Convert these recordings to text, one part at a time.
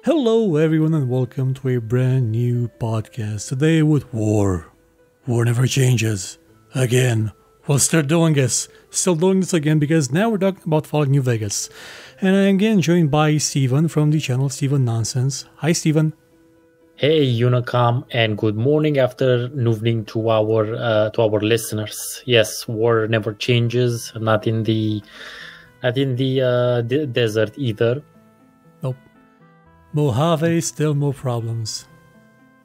Hello, everyone, and welcome to a brand new podcast. Today with War. War never changes. Again. We'll start doing this. Still doing this again because now we're talking about Fallout New Vegas. And I'm again joined by Stefan from the channel Stefan Nonsense. Hi, Stefan. Hey, Unicom, and good morning, afternoon to our listeners. Yes, war never changes. Not in the desert either. Nope. Mojave, still more problems.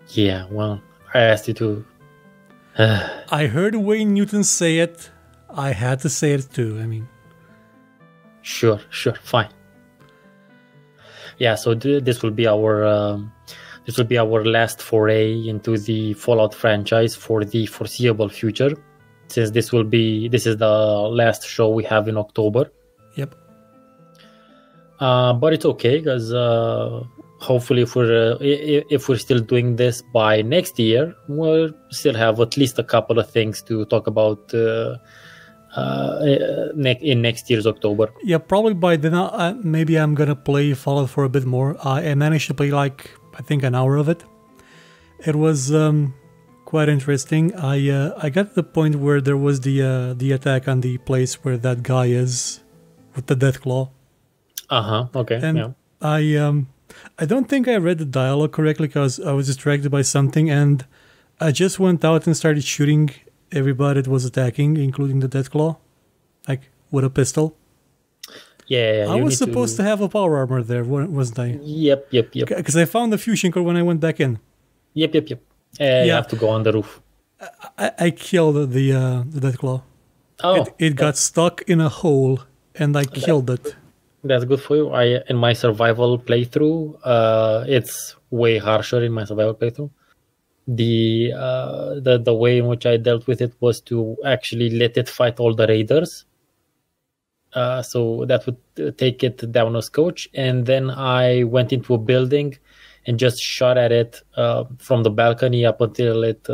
Yeah, well, I asked you to. I heard Wayne Newton say it. I had to say it too. I mean, Sure, fine. Yeah, so this will be our last foray into the Fallout franchise for the foreseeable future, since this is the last show we have in October. yep. But it's okay because hopefully, if we're still doing this by next year, we'll still have at least a couple of things to talk about in next year's October. Yeah, probably by then, maybe I'm gonna play Fallout for a bit more. I managed to play I think an hour of it. It was quite interesting. I got to the point where there was the attack on the place where that guy is with the death claw. Okay. And yeah. I don't think I read the dialogue correctly because I was distracted by something, and I just went out and started shooting everybody that was attacking, including the Deathclaw, like with a pistol. Yeah. I was supposed to have a power armor there, wasn't I? Yep. Because I found the fusion core when I went back in. Yep. You have to go on the roof. I killed the Deathclaw. Oh, It got stuck in a hole, and I killed it. that's good for you. In my survival playthrough, it's way harsher in my survival playthrough. The way in which I dealt with it was to actually let it fight all the raiders. So that would take it down a scotch, and then I went into a building and just shot at it from the balcony up until it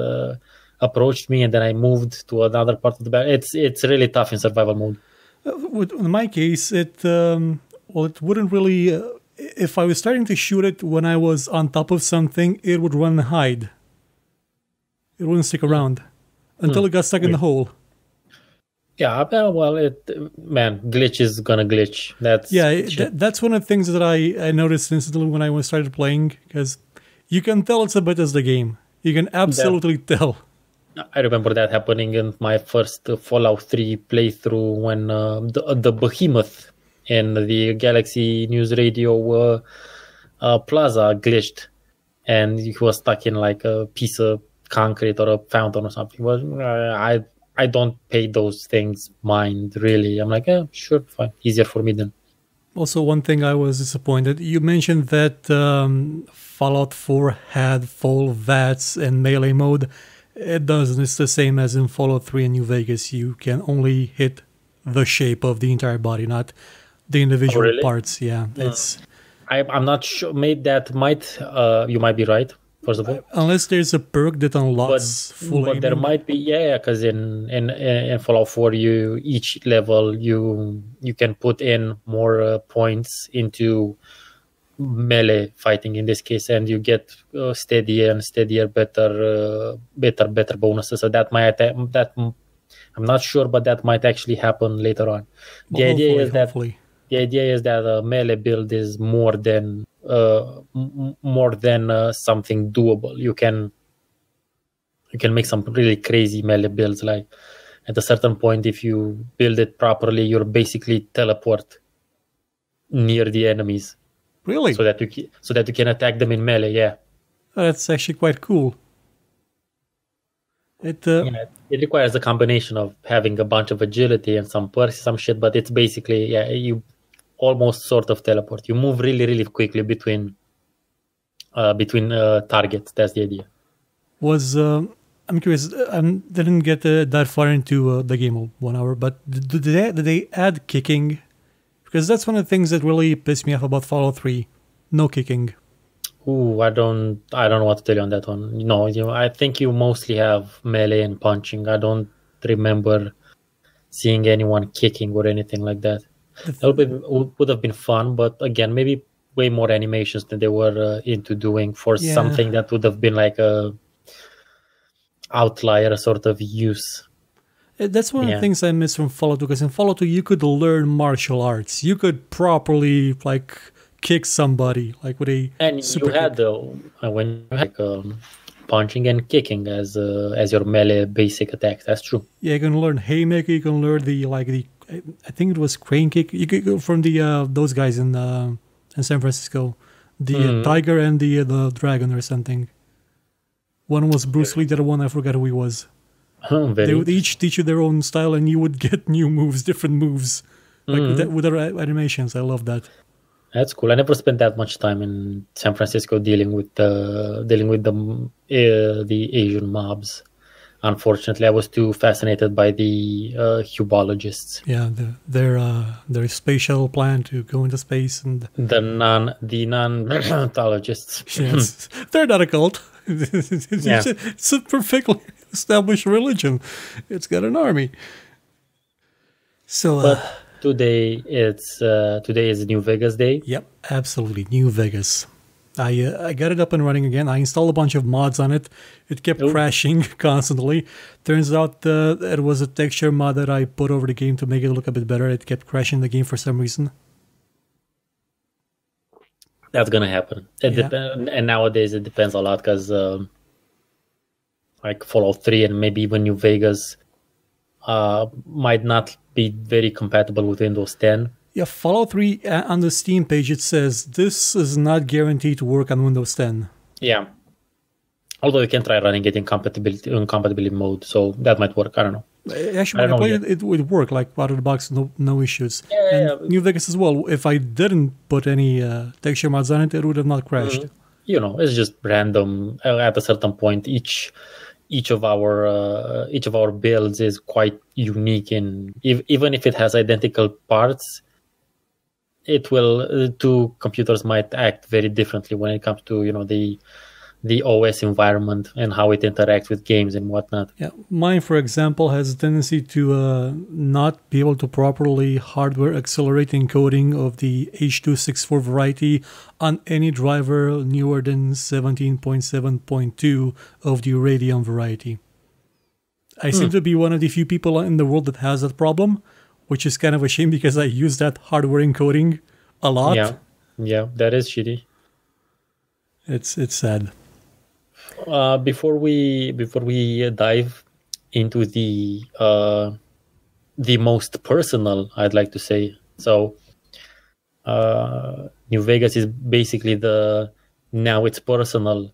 approached me, and then I moved to another part of the balcony. It's really tough in survival mode. In my case, it wouldn't really. If I was starting to shoot it when I was on top of something, it would run and hide. It wouldn't stick around until it got stuck in the hole. Yeah, well, glitch is gonna glitch. That's one of the things that I noticed instantly when I started playing, because you can tell it's a Bethesda game. You can absolutely tell. I remember that happening in my first Fallout 3 playthrough when the behemoth in the Galaxy News Radio plaza glitched, and he was stuck in like a piece of concrete or a fountain or something. Well, I don't pay those things mind, really. I'm like, yeah, sure, fine. Easier for me then. Also, one thing I was disappointed. You mentioned that Fallout 4 had full VATS and melee mode. It doesn't. It's the same as in Fallout 3 and New Vegas. You can only hit the shape of the entire body, not the individual parts. Yeah, it's. I'm not sure. Maybe that might. You might be right. First of all, unless there's a perk that unlocks full aiming. But there might be, because in Fallout 4, each level you can put in more points into melee fighting in this case, and you get steadier and steadier, better bonuses. So that might I'm not sure, but that might actually happen later on. The idea is that a melee build is more than something doable. You can make some really crazy melee builds. Like at a certain point, if you build it properly, you're basically teleport near the enemies. Really? So that you can attack them in melee. Yeah. That's actually quite cool. It requires a combination of having a bunch of agility and some perks, some shit, but it's basically you almost sort of teleport. You move really, really quickly between targets. That's the idea. I'm curious. I didn't get that far into the game 1 hour, but did they add kicking? Because that's one of the things that really pissed me off about Fallout 3. No kicking. Ooh, I don't know what to tell you on that one. No, I think you mostly have melee and punching. I don't remember seeing anyone kicking or anything like that. That would have been fun, but again, maybe way more animations than they were into doing for something that would have been like a outlier sort of use. That's one of the things I miss from Fallout 2, because in Fallout 2 you could learn martial arts. You could properly like kick somebody like with a you had when you had punching and kicking as your melee basic attacks. That's true. Yeah, you can learn haymaker. You can learn I think it was crane kick. You could go from those guys in San Francisco, the tiger and the dragon or something. One was Bruce Lee, the other one I forgot who he was. They would each teach you their own style, and you would get new moves, different moves, like with their animations. I love that. That's cool. I never spent that much time in San Francisco dealing with the Asian mobs. Unfortunately, I was too fascinated by the hubologists. Yeah, their spatial plan to go into space, and the non-ontologists. Yes, they're not a cult. It's a perfectly established religion. It's got an army. So, but today is New Vegas Day. Yep, absolutely, New Vegas. I got it up and running again. I installed a bunch of mods on it. It kept crashing constantly. Turns out it was a texture mod that I put over the game to make it look a bit better. It kept crashing the game for some reason. That's gonna happen. And nowadays it depends a lot because like Fallout 3 and maybe even New Vegas might not be very compatible with Windows 10. Yeah, Fallout 3 on the Steam page, it says this is not guaranteed to work on Windows 10. Yeah. Although you can try running it in compatibility mode, so that might work. I don't know. Actually, when I played it would work, like out of the box, no issues. Yeah. New Vegas as well. If I didn't put any texture mods on it would have not crashed. It's just random. At a certain point, each of our builds is quite unique, even if it has identical parts. Two computers might act very differently when it comes to the OS environment and how it interacts with games and whatnot. Yeah, mine, for example, has a tendency to not be able to properly hardware accelerate encoding of the H.264 variety on any driver newer than 17.7.2 of the Radeon variety. I seem to be one of the few people in the world that has that problem, which is kind of a shame because I use that hardware encoding a lot. Yeah, that is shitty. It's sad. Before we dive into the most personal, I'd like to say. So, New Vegas is basically now it's personal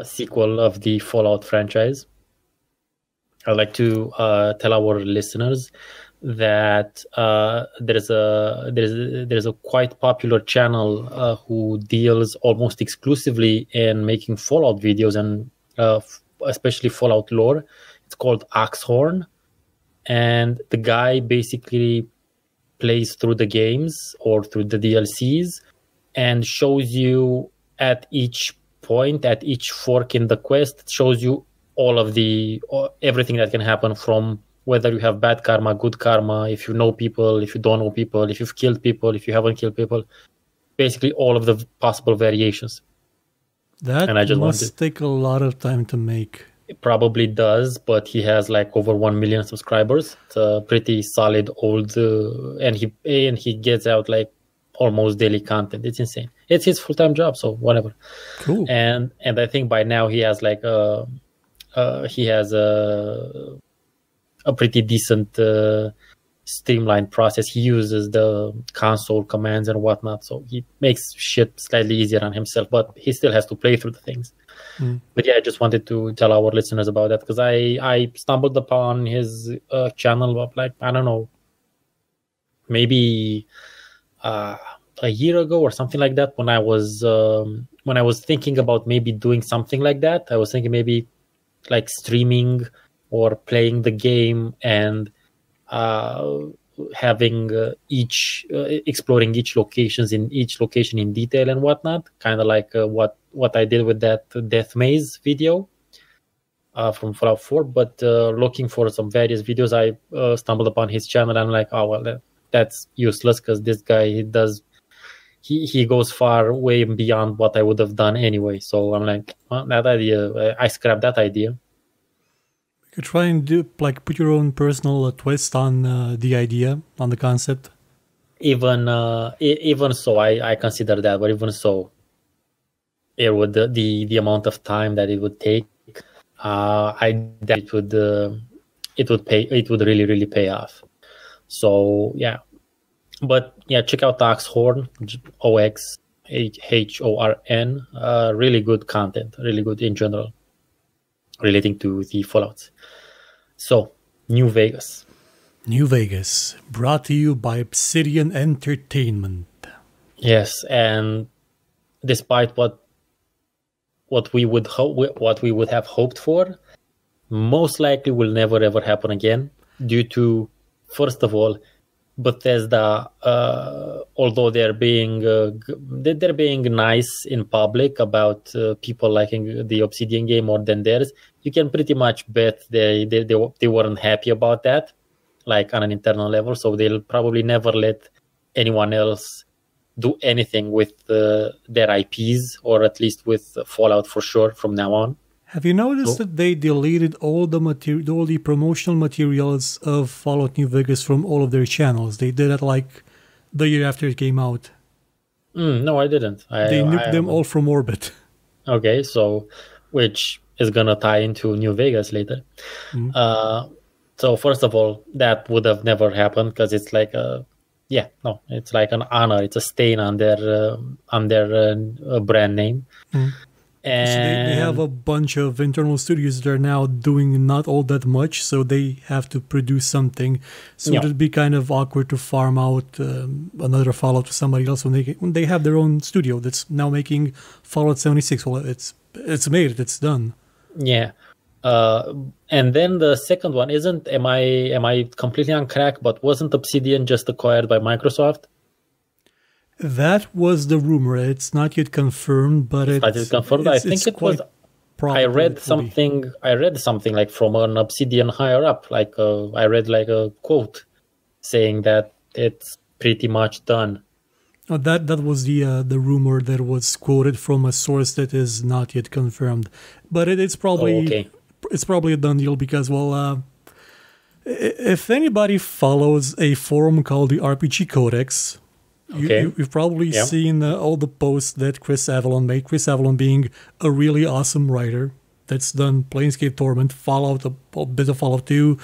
sequel of the Fallout franchise. I'd like to tell our listeners that there's a quite popular channel who deals almost exclusively in making Fallout videos and especially Fallout lore. It's called Axhorn, and the guy basically plays through the games or through the DLCs and shows you at each point, at each fork in the quest, shows you all of everything that can happen, from whether you have bad karma, good karma, if you know people, if you don't know people, if you've killed people, if you haven't killed people, basically all of the possible variations. That must take a lot of time to make. It probably does, but he has like over 1 million subscribers. It's a pretty solid old, and he gets out like almost daily content. It's insane. It's his full-time job, so whatever. Cool. And I think by now he has like a pretty decent streamlined process. He uses the console commands and whatnot, so he makes shit slightly easier on himself, but he still has to play through the things. But yeah, I just wanted to tell our listeners about that because I stumbled upon his channel of like, I don't know, maybe a year ago or something like that, when I was thinking about maybe doing something like that. I was thinking maybe like streaming or playing the game and having exploring each location in detail and whatnot, kind of like what I did with that Death Maze video from Fallout 4. But looking for some various videos, I stumbled upon his channel and I'm like, oh well, that's useless because this guy he goes far way beyond what I would have done anyway. So I'm like, well, that idea, I scrapped that idea. You could try and put your own personal twist on the idea, on the concept. Even so, I consider that, but even so, it would the amount of time that it would take, it would really pay off. So yeah, but yeah, check out Oxhorn, OXHORN. Really good content, really good in general, relating to the Fallouts. So New Vegas. New Vegas, brought to you by Obsidian Entertainment. Yes, and despite what we would have hoped for, most likely will never ever happen again, due to, first of all, Bethesda, although they're being nice in public about people liking the Obsidian game more than theirs, you can pretty much bet they weren't happy about that, like on an internal level. So they'll probably never let anyone else do anything with their IPs, or at least with Fallout for sure from now on. Have you noticed that they deleted all the promotional materials of Fallout New Vegas from all of their channels? They did it like the year after it came out. No, I didn't. They nuked them all from orbit. Okay, so which is gonna tie into New Vegas later. So first of all, that would have never happened, because it's like it's like an honor. It's a stain on their brand name. And so they have a bunch of internal studios that are now doing not all that much, so they have to produce something. So it'd be kind of awkward to farm out another Fallout to somebody else when they have their own studio that's now making Fallout 76. Well, it's made, it's done. Yeah. And then the second one am I completely on crack, but wasn't Obsidian just acquired by Microsoft? That was the rumor. It's not yet confirmed, but it's not yet confirmed. I think it was. I read something like from an Obsidian higher up. Like I read like a quote saying that it's pretty much done. Oh, that was the rumor that was quoted from a source that is not yet confirmed, but it's probably it's probably a done deal, because if anybody follows a forum called the RPG Codex. You've probably seen all the posts that Chris Avalon made. Chris Avalon being a really awesome writer that's done Planescape Torment, Fallout, a bit of Fallout 2.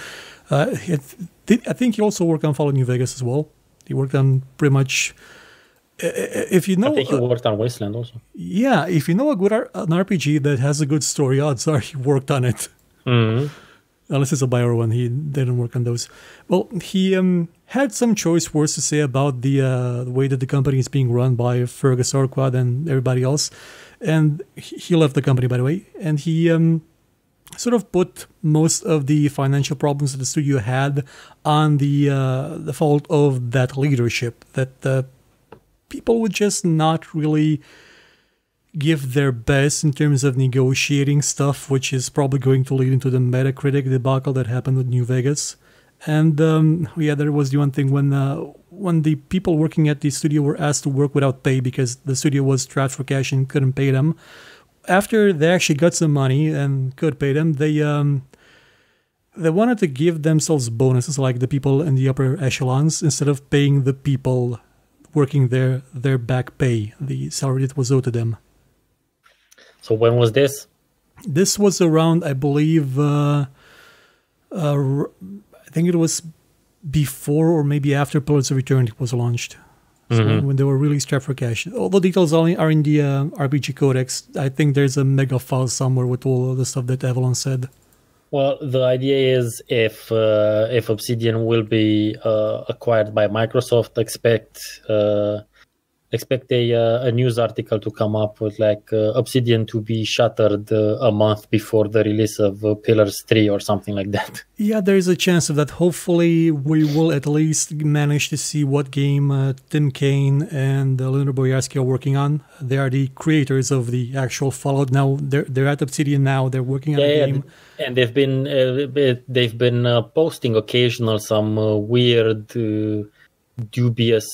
I think he also worked on Fallout New Vegas as well. He worked on pretty much... If you know, I think he worked on Wasteland also. Yeah, if you know an RPG that has a good story, odds are he worked on it. Mm-hmm. Unless it's a Bio one, he didn't work on those. Well, he had some choice words to say about the way that the company is being run by Fergus Orquad and everybody else. And he left the company, by the way. And he sort of put most of the financial problems that the studio had on the fault of that leadership, that people would just not really give their best in terms of negotiating stuff, which is probably going to lead into the Metacritic debacle that happened with New Vegas. And there was the one thing when the people working at the studio were asked to work without pay because the studio was strapped for cash and couldn't pay them. After they actually got some money and could pay them, they wanted to give themselves bonuses, like the people in the upper echelons, instead of paying the people working their back pay, the salary that was owed to them. So when was this? This was around, I believe, I think it was before or maybe after Pillars of Eternity was launched. So when they were really strapped for cash. All the details are in the RPG Codex. I think there's a mega file somewhere with all the stuff that Avalon said. Well, the idea is if Obsidian will be acquired by Microsoft, expect a news article to come up with like Obsidian to be shuttered a month before the release of Pillars 3 or something like that. Yeah, there is a chance of that. Hopefully, we will at least manage to see what game Tim Kaine and Leonard Boyarsky are working on. They are the creators of the actual Fallout now. They're at Obsidian now. They're working on a game. And they've been posting occasional some weird, dubious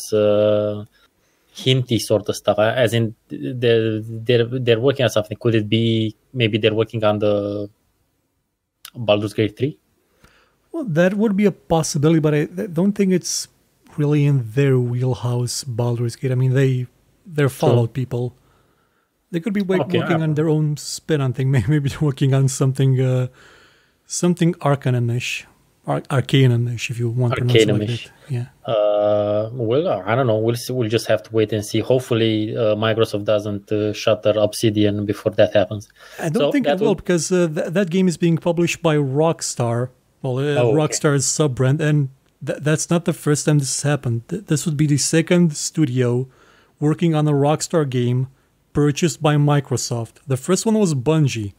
hinty sort of stuff, as in they're working on something. Could it be maybe they're working on the Baldur's Gate 3? Well, that would be a possibility, but I don't think it's really in their wheelhouse, Baldur's Gate. I mean, they're Fallout people. They could be working on their own spin on thing. Maybe they're working on something Arcanum-ish. Arcanum-ish, if you want to pronounce it like that. Yeah. Well, I don't know. We'll see. We'll just have to wait and see. Hopefully, Microsoft doesn't shutter Obsidian before that happens. I don't think it will, because that game is being published by Rockstar. Well, Rockstar's sub-brand, and that's not the first time this has happened. This would be the second studio working on a Rockstar game purchased by Microsoft. The first one was Bungie.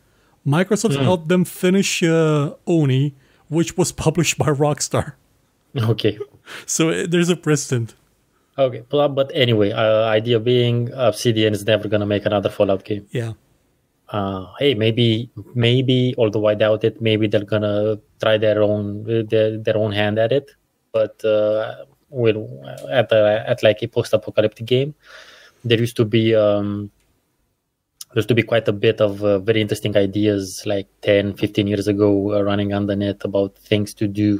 Microsoft helped them finish Oni, which was published by Rockstar. Okay. So there's a precedent. Okay, but anyway, idea being Obsidian is never going to make another Fallout game. Yeah. Hey, maybe, although I doubt it, maybe they're going to try their own hand at it. But at like a post-apocalyptic game, there used to be quite a bit of very interesting ideas like 10, 15 years ago running on the net about things to do,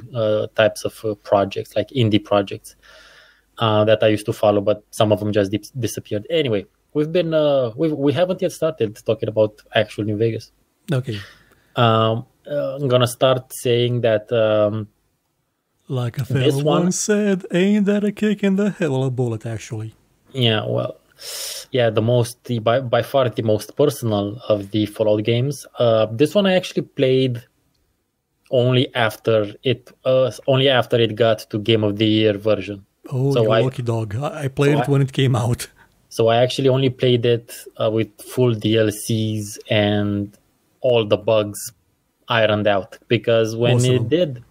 types of projects, like indie projects that I used to follow, but some of them just disappeared. Anyway, we haven't yet started talking about actual New Vegas. Okay. I'm going to start saying that... like a fellow once said, ain't that a kick in the hell of a bullet, actually. Yeah, well... Yeah, by far the most personal of the Fallout games. This one I actually played only after it got to Game of the Year version. Oh, so you're lucky dog! I played it when it came out. So I actually only played it with full DLCs and all the bugs ironed out, because when it did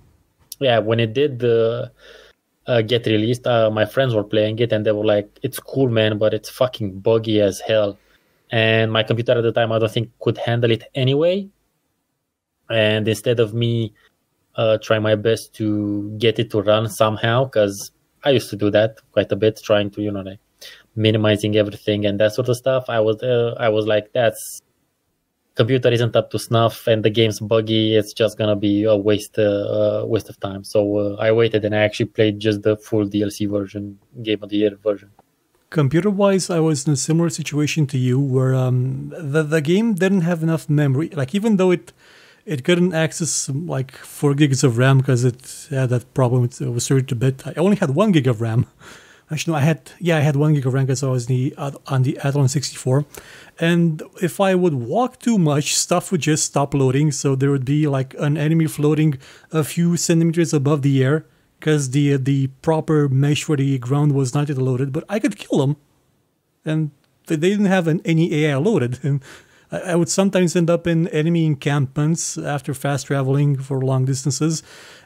get released, my friends were playing it and they were like, it's cool, man, but it's fucking buggy as hell. And my computer at the time, I don't think could handle it anyway. And instead of me trying my best to get it to run somehow, because I used to do that quite a bit, trying to, like minimizing everything and that sort of stuff, I was like, that's computer isn't up to snuff and the game's buggy, it's just gonna be a waste of time. So I waited and I actually played just the full DLC version, Game of the Year version. Computer-wise, I was in a similar situation to you, where the game didn't have enough memory. Like, even though it couldn't access like 4 gigs of RAM because it had that problem, it was 32-bit. I only had 1 gig of RAM. Actually, no, I had 1 gig of RAM because I was on the Athlon 64. And if I would walk too much, stuff would just stop loading. So there would be like an enemy floating a few centimeters above the air because the proper mesh for the ground was not yet loaded. But I could kill them, and they didn't have any AI loaded. And I would sometimes end up in enemy encampments after fast traveling for long distances.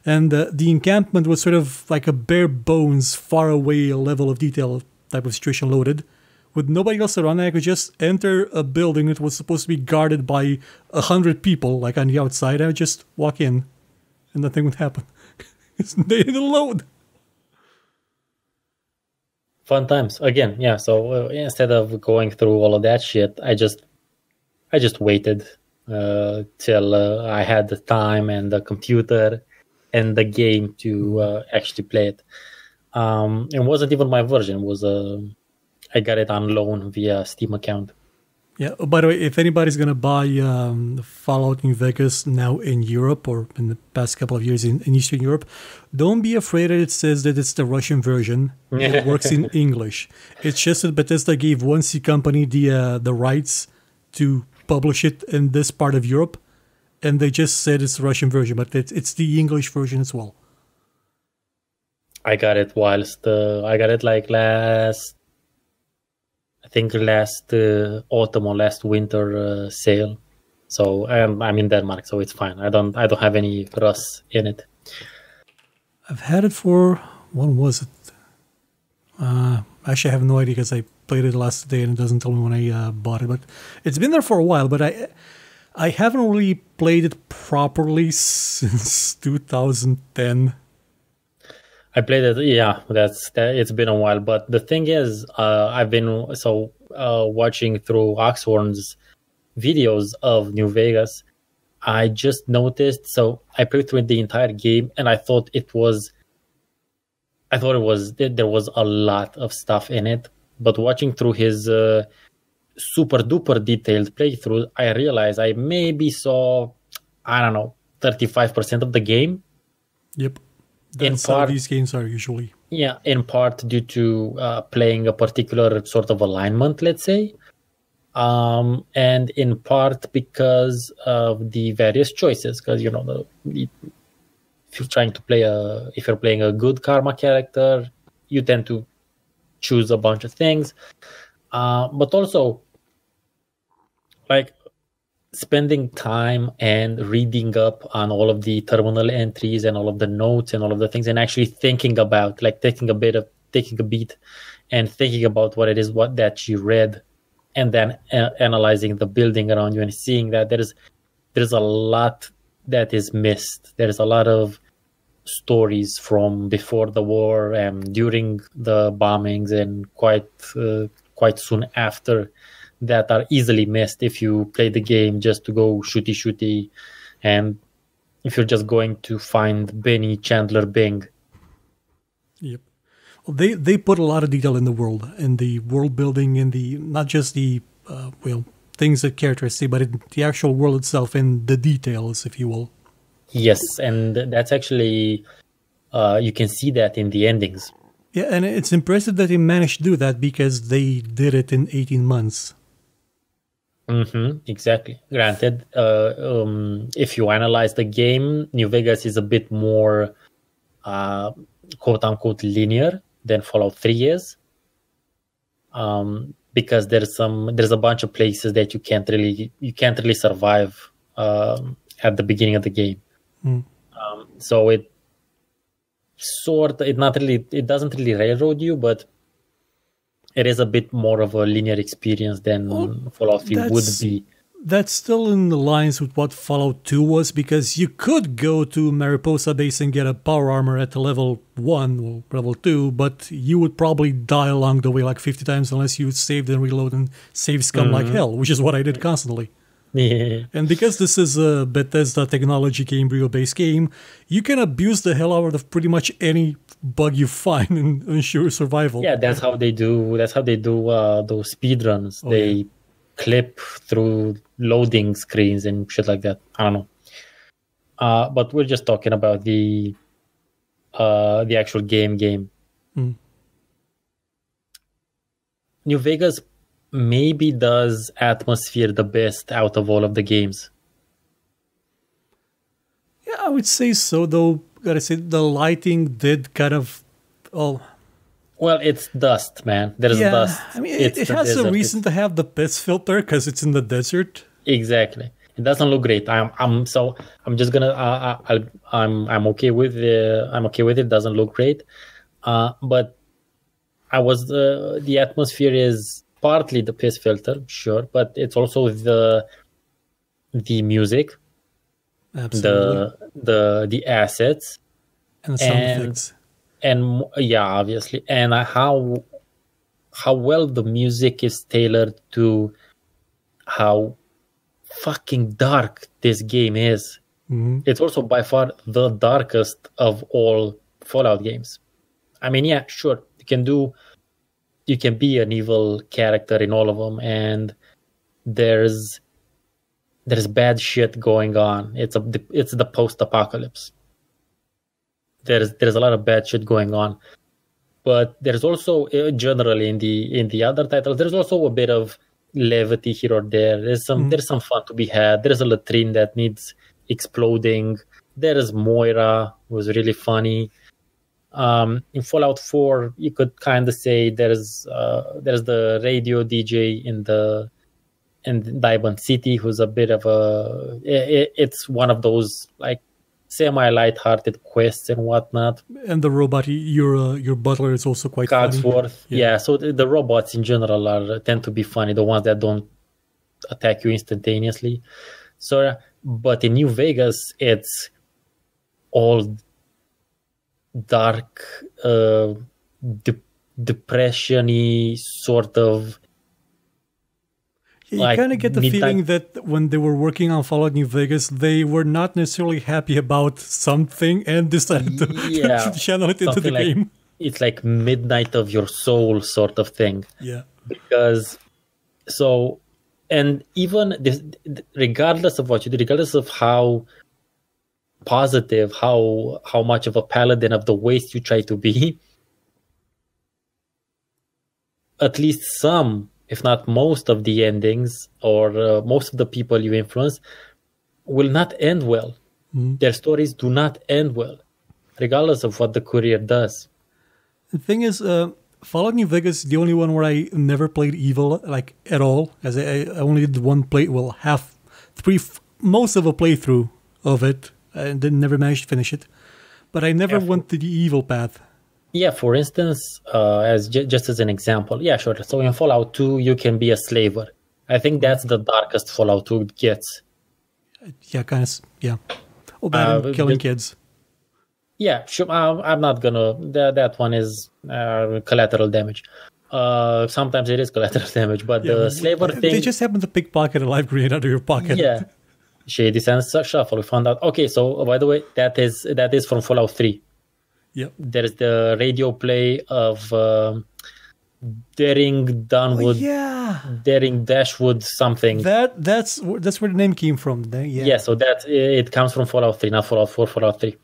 And the encampment was sort of like a bare bones, far away level of detail type of situation loaded. With nobody else around, I could just enter a building that was supposed to be guarded by 100 people, like on the outside. I would just walk in, and nothing would happen. They didn't load. Fun times again, yeah. So instead of going through all of that shit, I just waited till I had the time and the computer and the game to actually play it. It wasn't even my version. It was I got it on loan via Steam account. Yeah. Oh, by the way, if anybody's gonna buy Fallout New Vegas now in Europe, or in the past couple of years in Eastern Europe, don't be afraid that it says that it's the Russian version. It works in English. It's just that Bethesda gave one C company the rights to publish it in this part of Europe, and they just said it's the Russian version, but it's the English version as well. I got it like last autumn or last winter sale. So I'm in Denmark, so it's fine. I don't have any Rus in it. I've had it for, when was it? Actually, I have no idea because I played it last day and it doesn't tell me when I bought it. But it's been there for a while, but I haven't really played it properly since 2010. I played it. Yeah, it's been a while. But the thing is, I've been watching through Oxhorn's videos of New Vegas. I just noticed. So I played through the entire game, and I thought it was there was a lot of stuff in it. But watching through his super duper detailed playthrough, I realized I maybe saw, I don't know, 35% of the game. Yep. That's how these games are usually. Yeah, in part due to playing a particular sort of alignment, let's say. And in part because of the various choices, because if you're trying to if you're playing a good karma character, you tend to choose a bunch of things, but also like spending time and reading up on all of the terminal entries and all of the notes and all of the things, and actually thinking about, like, taking a beat and thinking about what it is that you read, and then analyzing the building around you and seeing that there's a lot that is missed. There's a lot of stories from before the war and during the bombings and quite soon after that are easily missed if you play the game just to go shooty, and if you're just going to find Benny, Chandler, Bing. Yep. Well, they put a lot of detail in the world, and the world building, and the not just the things that characters say, but in the actual world itself and the details, if you will. Yes, and that's actually you can see that in the endings. Yeah, and it's impressive that they managed to do that because they did it in 18 months. Exactly. Granted, if you analyze the game, New Vegas is a bit more quote unquote linear than Fallout 3 is, because there's a bunch of places that you can't really survive at the beginning of the game. So it doesn't really railroad you, but it is a bit more of a linear experience than Fallout 3 would be. That's still in the lines with what Fallout 2 was, because you could go to Mariposa Base and get a power armor at level 1 or level 2, but you would probably die along the way like 50 times unless you saved and reload and save scum like hell, which is what I did constantly. Yeah. And because this is a Bethesda technology Gamebryo-based game, you can abuse the hell out of pretty much any bug you find and ensure survival. Yeah, that's how they do those speedruns. They clip through loading screens and shit like that. I don't know. But we're just talking about the actual game. New Vegas maybe does atmosphere the best out of all of the games. Yeah, I would say so, though. Gotta say, the lighting did kind of... Well, it's dust, man. There's dust. I mean, it has a reason to have the piss filter because it's in the desert. Exactly. It doesn't look great. I'm just gonna I'm okay with it. It doesn't look great, but the atmosphere is partly the piss filter, sure, but it's also the music, absolutely, the assets, and the sound effects, and obviously, and how well the music is tailored to how fucking dark this game is. It's also by far the darkest of all Fallout games. I mean, yeah, sure, you can be an evil character in all of them, and there's bad shit going on. It's the post-apocalypse. There's a lot of bad shit going on, but there's also generally in the other titles there's also a bit of levity here or there. There's some fun to be had. There's a latrine that needs exploding. There is Moira, who was really funny. In Fallout 4, you could kind of say there's the radio DJ in Diamond City, who's a bit of it's one of those like semi-light-hearted quests and whatnot. And the robot, your butler, is also quite Codsworth. funny. Yeah, so the robots in general tend to be funny, the ones that don't attack you instantaneously. So, but in New Vegas, it's all dark, depression-y sort of. You Like kind of get the midnight- feeling that when they were working on Fallout New Vegas, they were not necessarily happy about something and decided Yeah, to channel it into the something like- game. It's like midnight of your soul sort of thing. Yeah. Because so, and even this, regardless of what you do, regardless of how positive, how much of a paladin of the waste you try to be, at least some, if not most of the endings or most of the people you influence will not end well. Their stories do not end well, regardless of what the courier does. The thing is, Fallout New Vegas is the only one where I never played evil, like, at all. As I only did one play, well, most of a playthrough of it, and then never managed to finish it. But I never went to the evil path. Yeah, for instance, just as an example, yeah, sure. So in Fallout 2, you can be a slaver. I think that's the darkest Fallout 2 gets. Yeah, kind of, yeah. Oh, bad, and killing kids. Yeah, sure. I'm not gonna. That one is collateral damage. Sometimes it is collateral damage, but the slaver thing. They just happen to pickpocket a live grenade out of your pocket. Yeah, Shady Sands Shuffle. We found out. Okay, so by the way, that is from Fallout 3. Yep. There's the radio play of Daring Dunwood. Yeah. Daring Dashwood something. That's where the name came from. Yeah. So that it comes from Fallout 3, not Fallout 4, Fallout 3.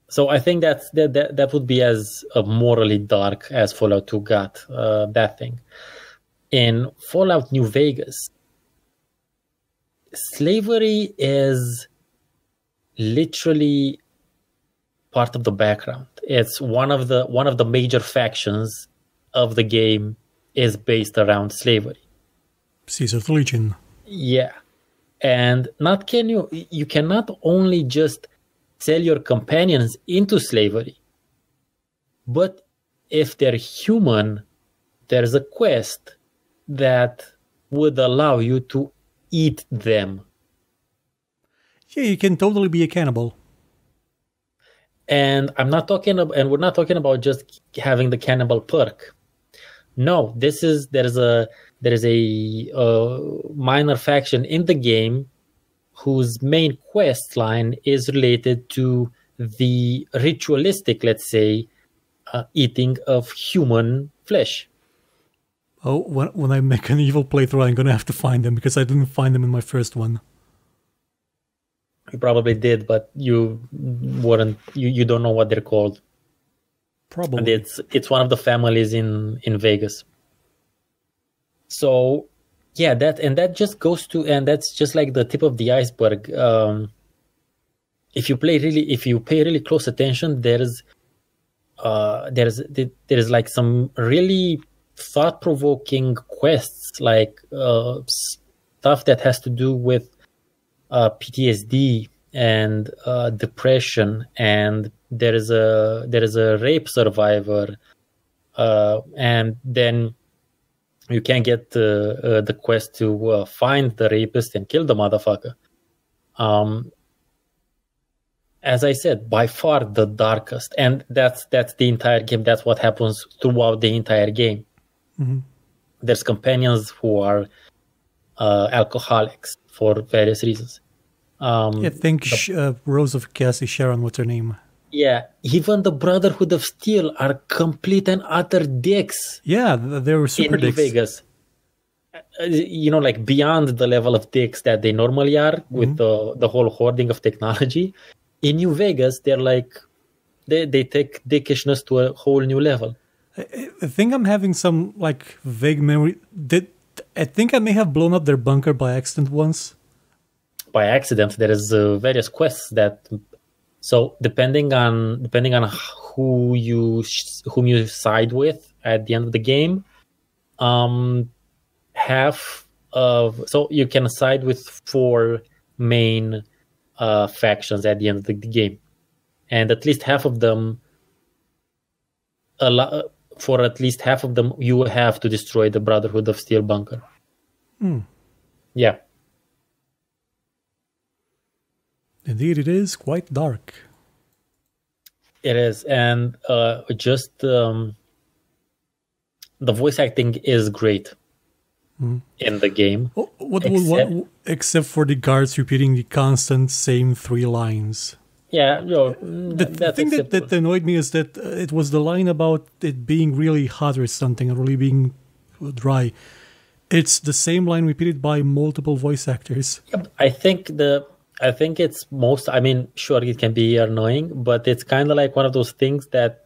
So I think that would be as morally dark as Fallout 2 got, that thing. In Fallout New Vegas, slavery is literally part of the background. It's one of the major factions of the game is based around slavery. Caesar's Legion. Yeah. And you cannot only just sell your companions into slavery, but if they're human, there's a quest that would allow you to eat them. Yeah, you can totally be a cannibal. And we're not talking about just having the cannibal perk. No, there is a minor faction in the game whose main quest line is related to the ritualistic, let's say, eating of human flesh. Oh, when I make an evil playthrough, I'm going to have to find them because I didn't find them in my first one. You probably did, but you weren't. You don't know what they're called. Probably. And it's one of the families in Vegas. So, yeah, that just goes to, and that's just like the tip of the iceberg. If you pay really close attention, there's like some really thought-provoking quests, like stuff that has to do with PTSD and depression, and there is a rape survivor, and then you can get the quest to find the rapist and kill the motherfucker. As I said, by far the darkest, and that's the entire game. That's what happens throughout the entire game. Mm-hmm. There's companions who are alcoholics for various reasons. I think Rose of Cassie, Sharon, what's her name? Yeah, even the Brotherhood of Steel are complete and utter dicks. Yeah, they were super in New dicks. Vegas. Like beyond the level of dicks that they normally are with the whole hoarding of technology. In New Vegas, they're like, they take dickishness to a whole new level. I think I'm having some like vague memory. I think I may have blown up their bunker by accident once. By accident, there is various quests that. So depending on whom you side with at the end of the game, so you can side with 4 main factions at the end of the game, and at least half of them. For at least half of them, you have to destroy the Brotherhood of Steel bunker. Hmm. Yeah. Indeed, it is quite dark. It is, and just the voice acting is great in the game. Except for the guards repeating the constant same 3 lines. Yeah, the thing that annoyed me is that it was the line about it being really hot or something, or really being dry. It's the same line repeated by multiple voice actors. Yep. I think it's most. I mean, sure, it can be annoying, but it's kind of like one of those things that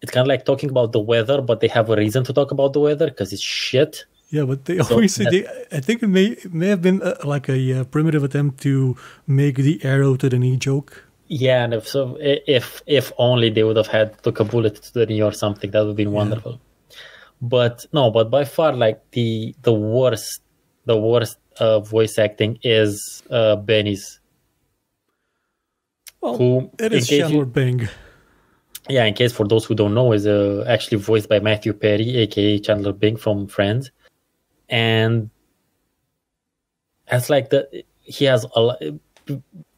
it's kind of like talking about the weather, but they have a reason to talk about the weather because it's shit. Yeah, but they always say I think it may have been like a primitive attempt to make the arrow to the knee joke. Yeah, and if only they would have had took a bullet to the knee or something, that would have been wonderful. But by far, like the worst voice acting is Benny's. Well, it is Chandler Bing. Yeah, in case for those who don't know, is actually voiced by Matthew Perry, aka Chandler Bing from Friends. And it's like he has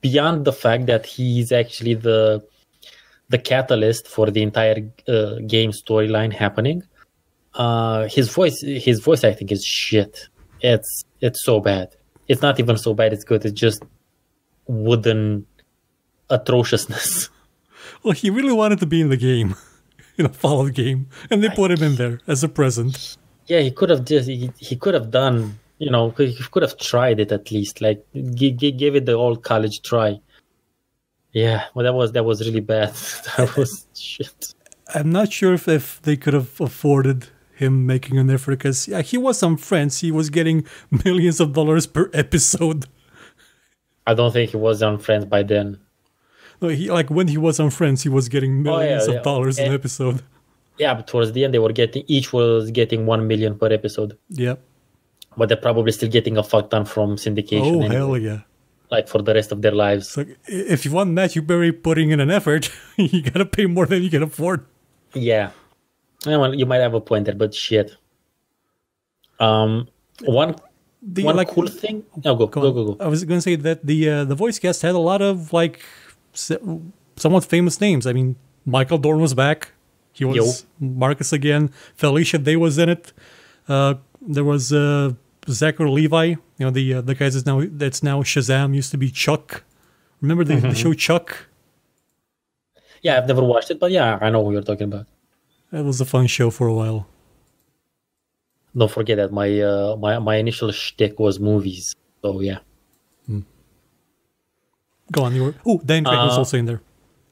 beyond the fact that he's actually the catalyst for the entire game storyline happening. His voice acting is shit. It's so bad. It's not even so bad. It's good. It's just wooden atrociousness. Well, he really wanted to be in the game, in a Fallout game, and they put him in there as a present. Yeah, he could have done, he could have tried it at least, like give it the old college try. Yeah, well, that was really bad. That was shit. I'm not sure if they could have afforded him making an effort, because he was on Friends. He was getting millions of dollars per episode. I don't think he was on Friends by then. No, when he was on Friends, he was getting millions of dollars an episode. Yeah, but towards the end, each was getting 1 million per episode. Yeah. But they're probably still getting a fuck ton from syndication. Oh, anyway. Hell yeah. Like for the rest of their lives. So if you want Matthew Perry putting in an effort, you gotta pay more than you can afford. Yeah. Well, you might have a point there, but shit. One cool thing. No, go. I was gonna say that the voice cast had a lot of somewhat famous names. I mean, Michael Dorn was back. He was Marcus again. Felicia Day was in it. There was Zachary Levi. The guy that's now Shazam used to be Chuck. Remember the show Chuck? Yeah, I've never watched it, but yeah, I know what you're talking about. That was a fun show for a while. Don't forget that my initial shtick was movies. So yeah. Go on, Dan Craig was also in there.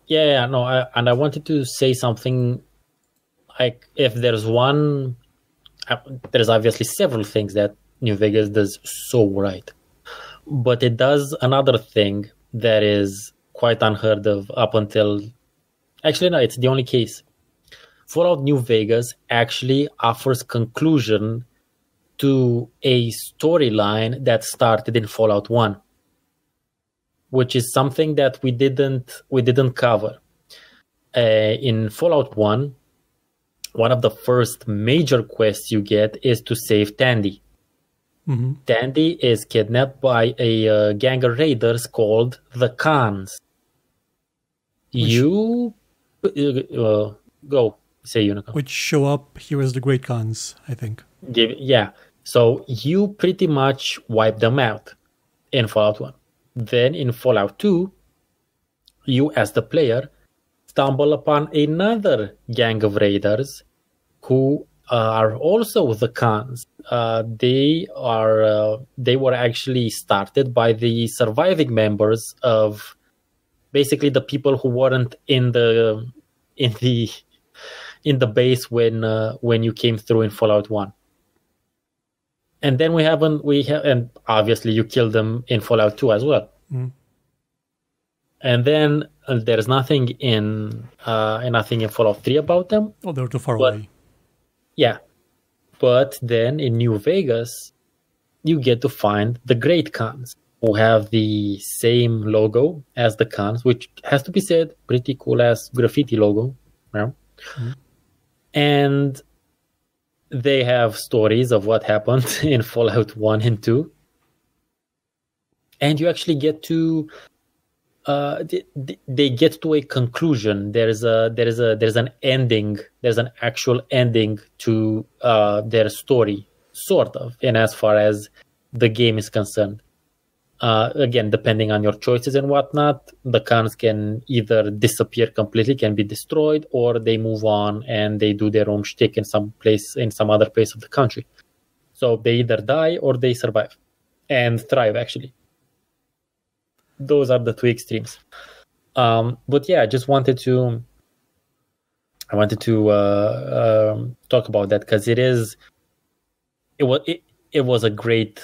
Yeah, no, I wanted to say something. Like, if there's there's obviously several things that New Vegas does so right, but it does another thing that is quite unheard of up until. Actually, no, it's the only case. Fallout New Vegas actually offers conclusion to a storyline that started in Fallout 1, which is something that we didn't cover. In Fallout 1, one of the first major quests you get is to save Tandy. Mm-hmm. Tandy is kidnapped by a gang of raiders called the Khans. Go. Say Unicorn. Which show up here as the Great Khans, I think. Yeah. So you pretty much wipe them out in Fallout 1. Then in Fallout 2, you as the player stumble upon another gang of raiders who are also the Khans. They were actually started by the surviving members of basically the people who weren't in the base when you came through in Fallout 1. And then and obviously you killed them in Fallout 2 as well. Mm. And then there's nothing in Fallout 3 about them. Oh, they're too far away. Yeah. But then in New Vegas, you get to find the Great Khans, who have the same logo as the Khans, which has to be said, pretty cool ass graffiti logo. Yeah. Mm. And they have stories of what happened in Fallout 1 and 2. And you actually get to they get to a conclusion. There's an ending. There's an actual ending to their story, sort of. And as far as the game is concerned, again, depending on your choices and whatnot, the cons can either disappear completely, can be destroyed, or they move on and they do their own shtick in some other place of the country. So they either die or they survive and thrive, actually. Those are the two extremes. But yeah, I just wanted to talk about that because it was a great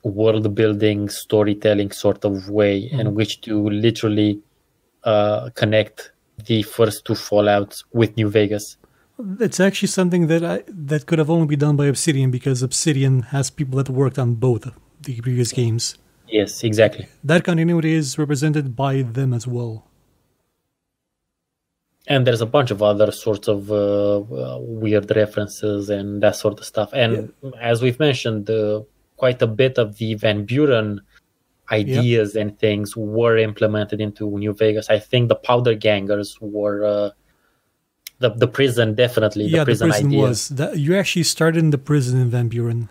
world building, storytelling sort of way in which to literally connect the first two Fallouts with New Vegas. It's actually something that could have only been done by Obsidian, because Obsidian has people that worked on both the previous games. Yes, exactly. That continuity is represented by them as well. And there's a bunch of other sorts of weird references and that sort of stuff. And as we've mentioned, quite a bit of the Van Buren ideas and things were implemented into New Vegas. I think the powder gangers were the prison, definitely. Yeah, the prison idea was. You actually started in the prison in Van Buren.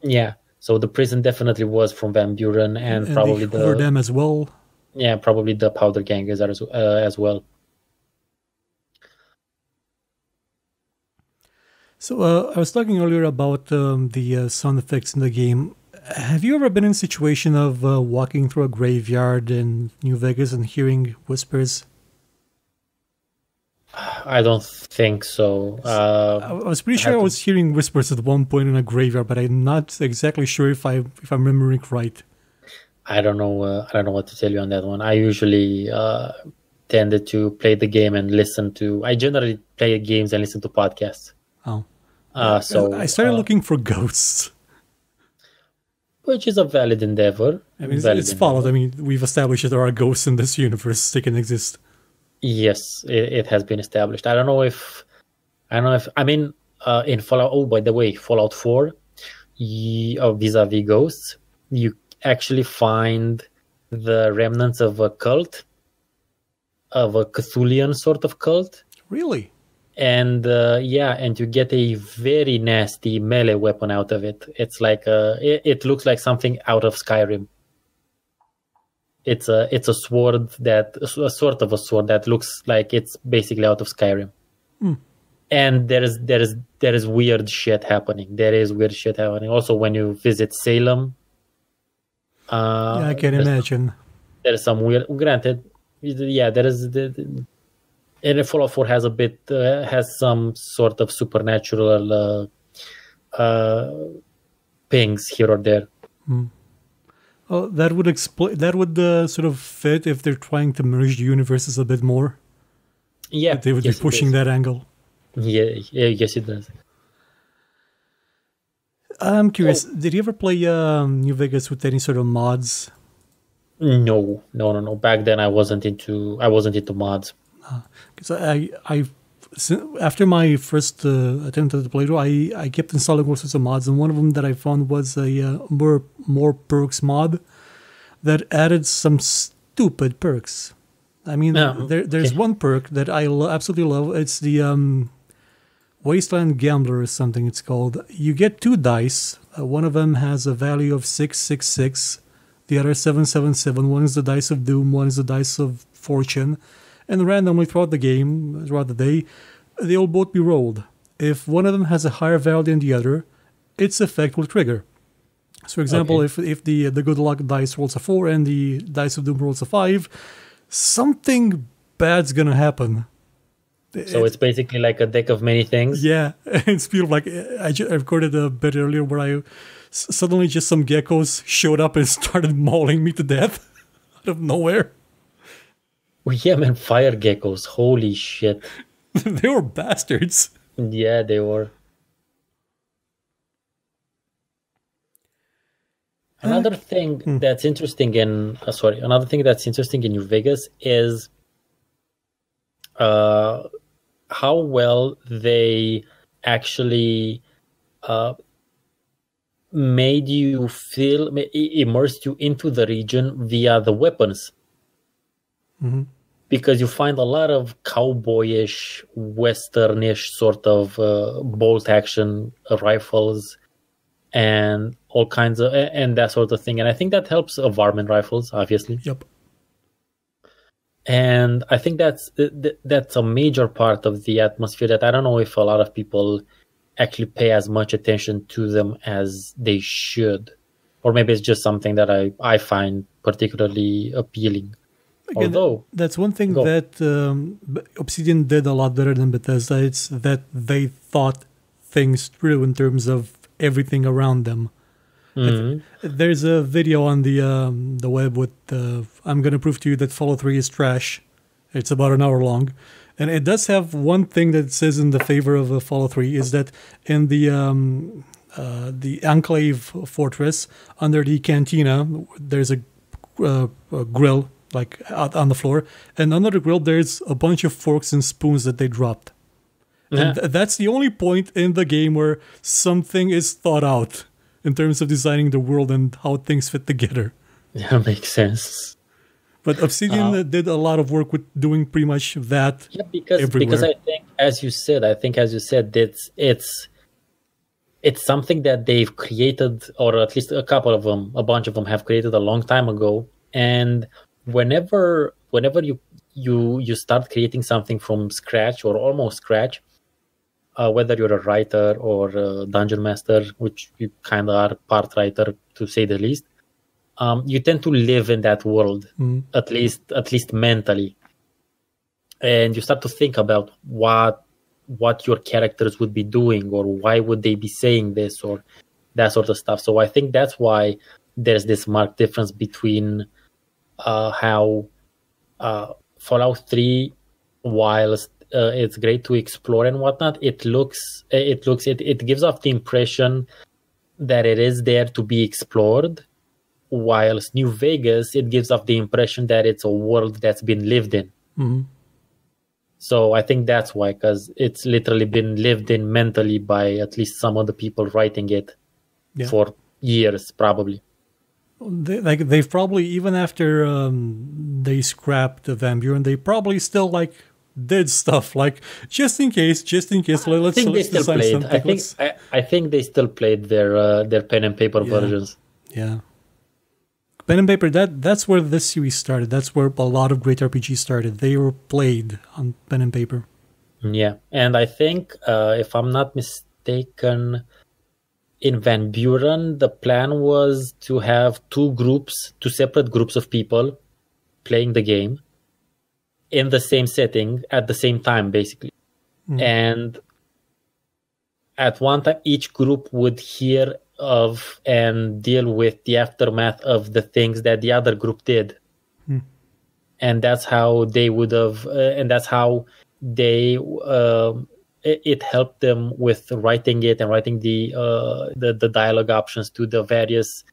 Yeah, so the prison definitely was from Van Buren, and probably them as well. Yeah, probably the powder gangers are as well. So I was talking earlier about the sound effects in the game. Have you ever been in a situation of walking through a graveyard in New Vegas and hearing whispers? I don't think so. I was pretty sure I was hearing whispers at one point in a graveyard, but I'm not exactly sure if I'm remembering right. I don't know. I don't know what to tell you on that one. I usually tended to play the game and listen to. I generally play games and listen to podcasts. Oh, so I started looking for ghosts, which is a valid endeavor. I mean, it's followed. I mean, we've established that there are ghosts in this universe. They can exist. Yes, it has been established. I mean, in Fallout. Oh, by the way, Fallout 4, vis-a-vis ghosts, you actually find the remnants of a cult, of a Cthulhian sort of cult. Really? And and you get a very nasty melee weapon out of it. It's like it looks like something out of Skyrim. It's a sword a sort of a sword that looks like it's basically out of Skyrim. And there is weird shit happening. There is weird shit happening. Also, when you visit Salem, I can imagine. There's some weird. Granted, there is. And Fallout 4 has some sort of supernatural things here or there. Oh, that would explain. That would sort of fit if they're trying to merge the universes a bit more. Yeah, they would be pushing that angle. Yeah, yes, it does. I'm curious. Did you ever play New Vegas with any sort of mods? No. Back then, I wasn't into mods. Because after my first attempt at the playthrough, I kept installing all sorts of mods, and one of them that I found was a more perks mod that added some stupid perks. I mean, there's one perk that I absolutely love. It's the Wasteland Gambler or something it's called. You get 2 dice. One of them has a value of 666. The other 777. One is the dice of doom. One is the dice of fortune. And randomly throughout the game, throughout the day, they'll both be rolled. If one of them has a higher value than the other, its effect will trigger. So, for example, if the good luck dice rolls a 4 and the dice of doom rolls a 5, something bad's gonna happen. So it's basically like a deck of many things. Yeah, it's beautiful. Like I recorded a bit earlier where suddenly just some geckos showed up and started mauling me to death out of nowhere. Well, yeah, man, fire geckos. Holy shit. They were bastards. Yeah, they were. Another thing that's interesting in New Vegas is how well they actually made you immersed you into the region via the weapons. because you find a lot of cowboyish, westernish sort of bolt action rifles and all kinds of and that sort of thing. And I think that helps varmint rifles, obviously. Yep. And I think that's a major part of the atmosphere that I don't know if a lot of people actually pay as much attention to them as they should. Or maybe it's just something that I find particularly appealing. Again, Although that's one thing that Obsidian did a lot better than Bethesda. It's that they thought things through in terms of everything around them. There's a video on the web with I'm going to prove to you that Fallout 3 is trash. It's about an hour long. And it does have one thing that it says in the favor of Fallout 3 is that in the Enclave Fortress, under the cantina, there's a grill like out on the floor. And under the grill, there's a bunch of forks and spoons that they dropped. And that's the only point in the game where something is thought out in terms of designing the world and how things fit together. Yeah, makes sense. But Obsidian did a lot of work with doing pretty much that. Yeah, because I think, as you said, it's something that they've created, or at least a bunch of them have created a long time ago. And whenever you start creating something from scratch or almost scratch, whether you're a writer or a dungeon master, which you kind of are part writer to say the least, you tend to live in that world, at least mentally, and you start to think about what your characters would be doing, or why would they be saying this, or that sort of stuff. So I think that's why there's this marked difference between how Fallout 3, whilst it's great to explore and whatnot, it gives off the impression that it is there to be explored, whilst New Vegas, it gives off the impression that it's a world that's been lived in. So I think that's why, because it's literally been lived in mentally by at least some of the people writing it for years, probably. They've probably, even after they scrapped the Van Buren, they probably still did stuff just in case. Let's design something. I think they still played their pen and paper versions. Yeah, pen and paper. That's where this series started. That's where a lot of great RPGs started. They were played on pen and paper. Yeah, and I think if I'm not mistaken, in Van Buren, the plan was to have two separate groups of people playing the game in the same setting at the same time, basically. And at one time, each group would hear of and deal with the aftermath of the things that the other group did. And that's how they would have, and that's how they, it helped them with writing it and writing the dialogue options to the various,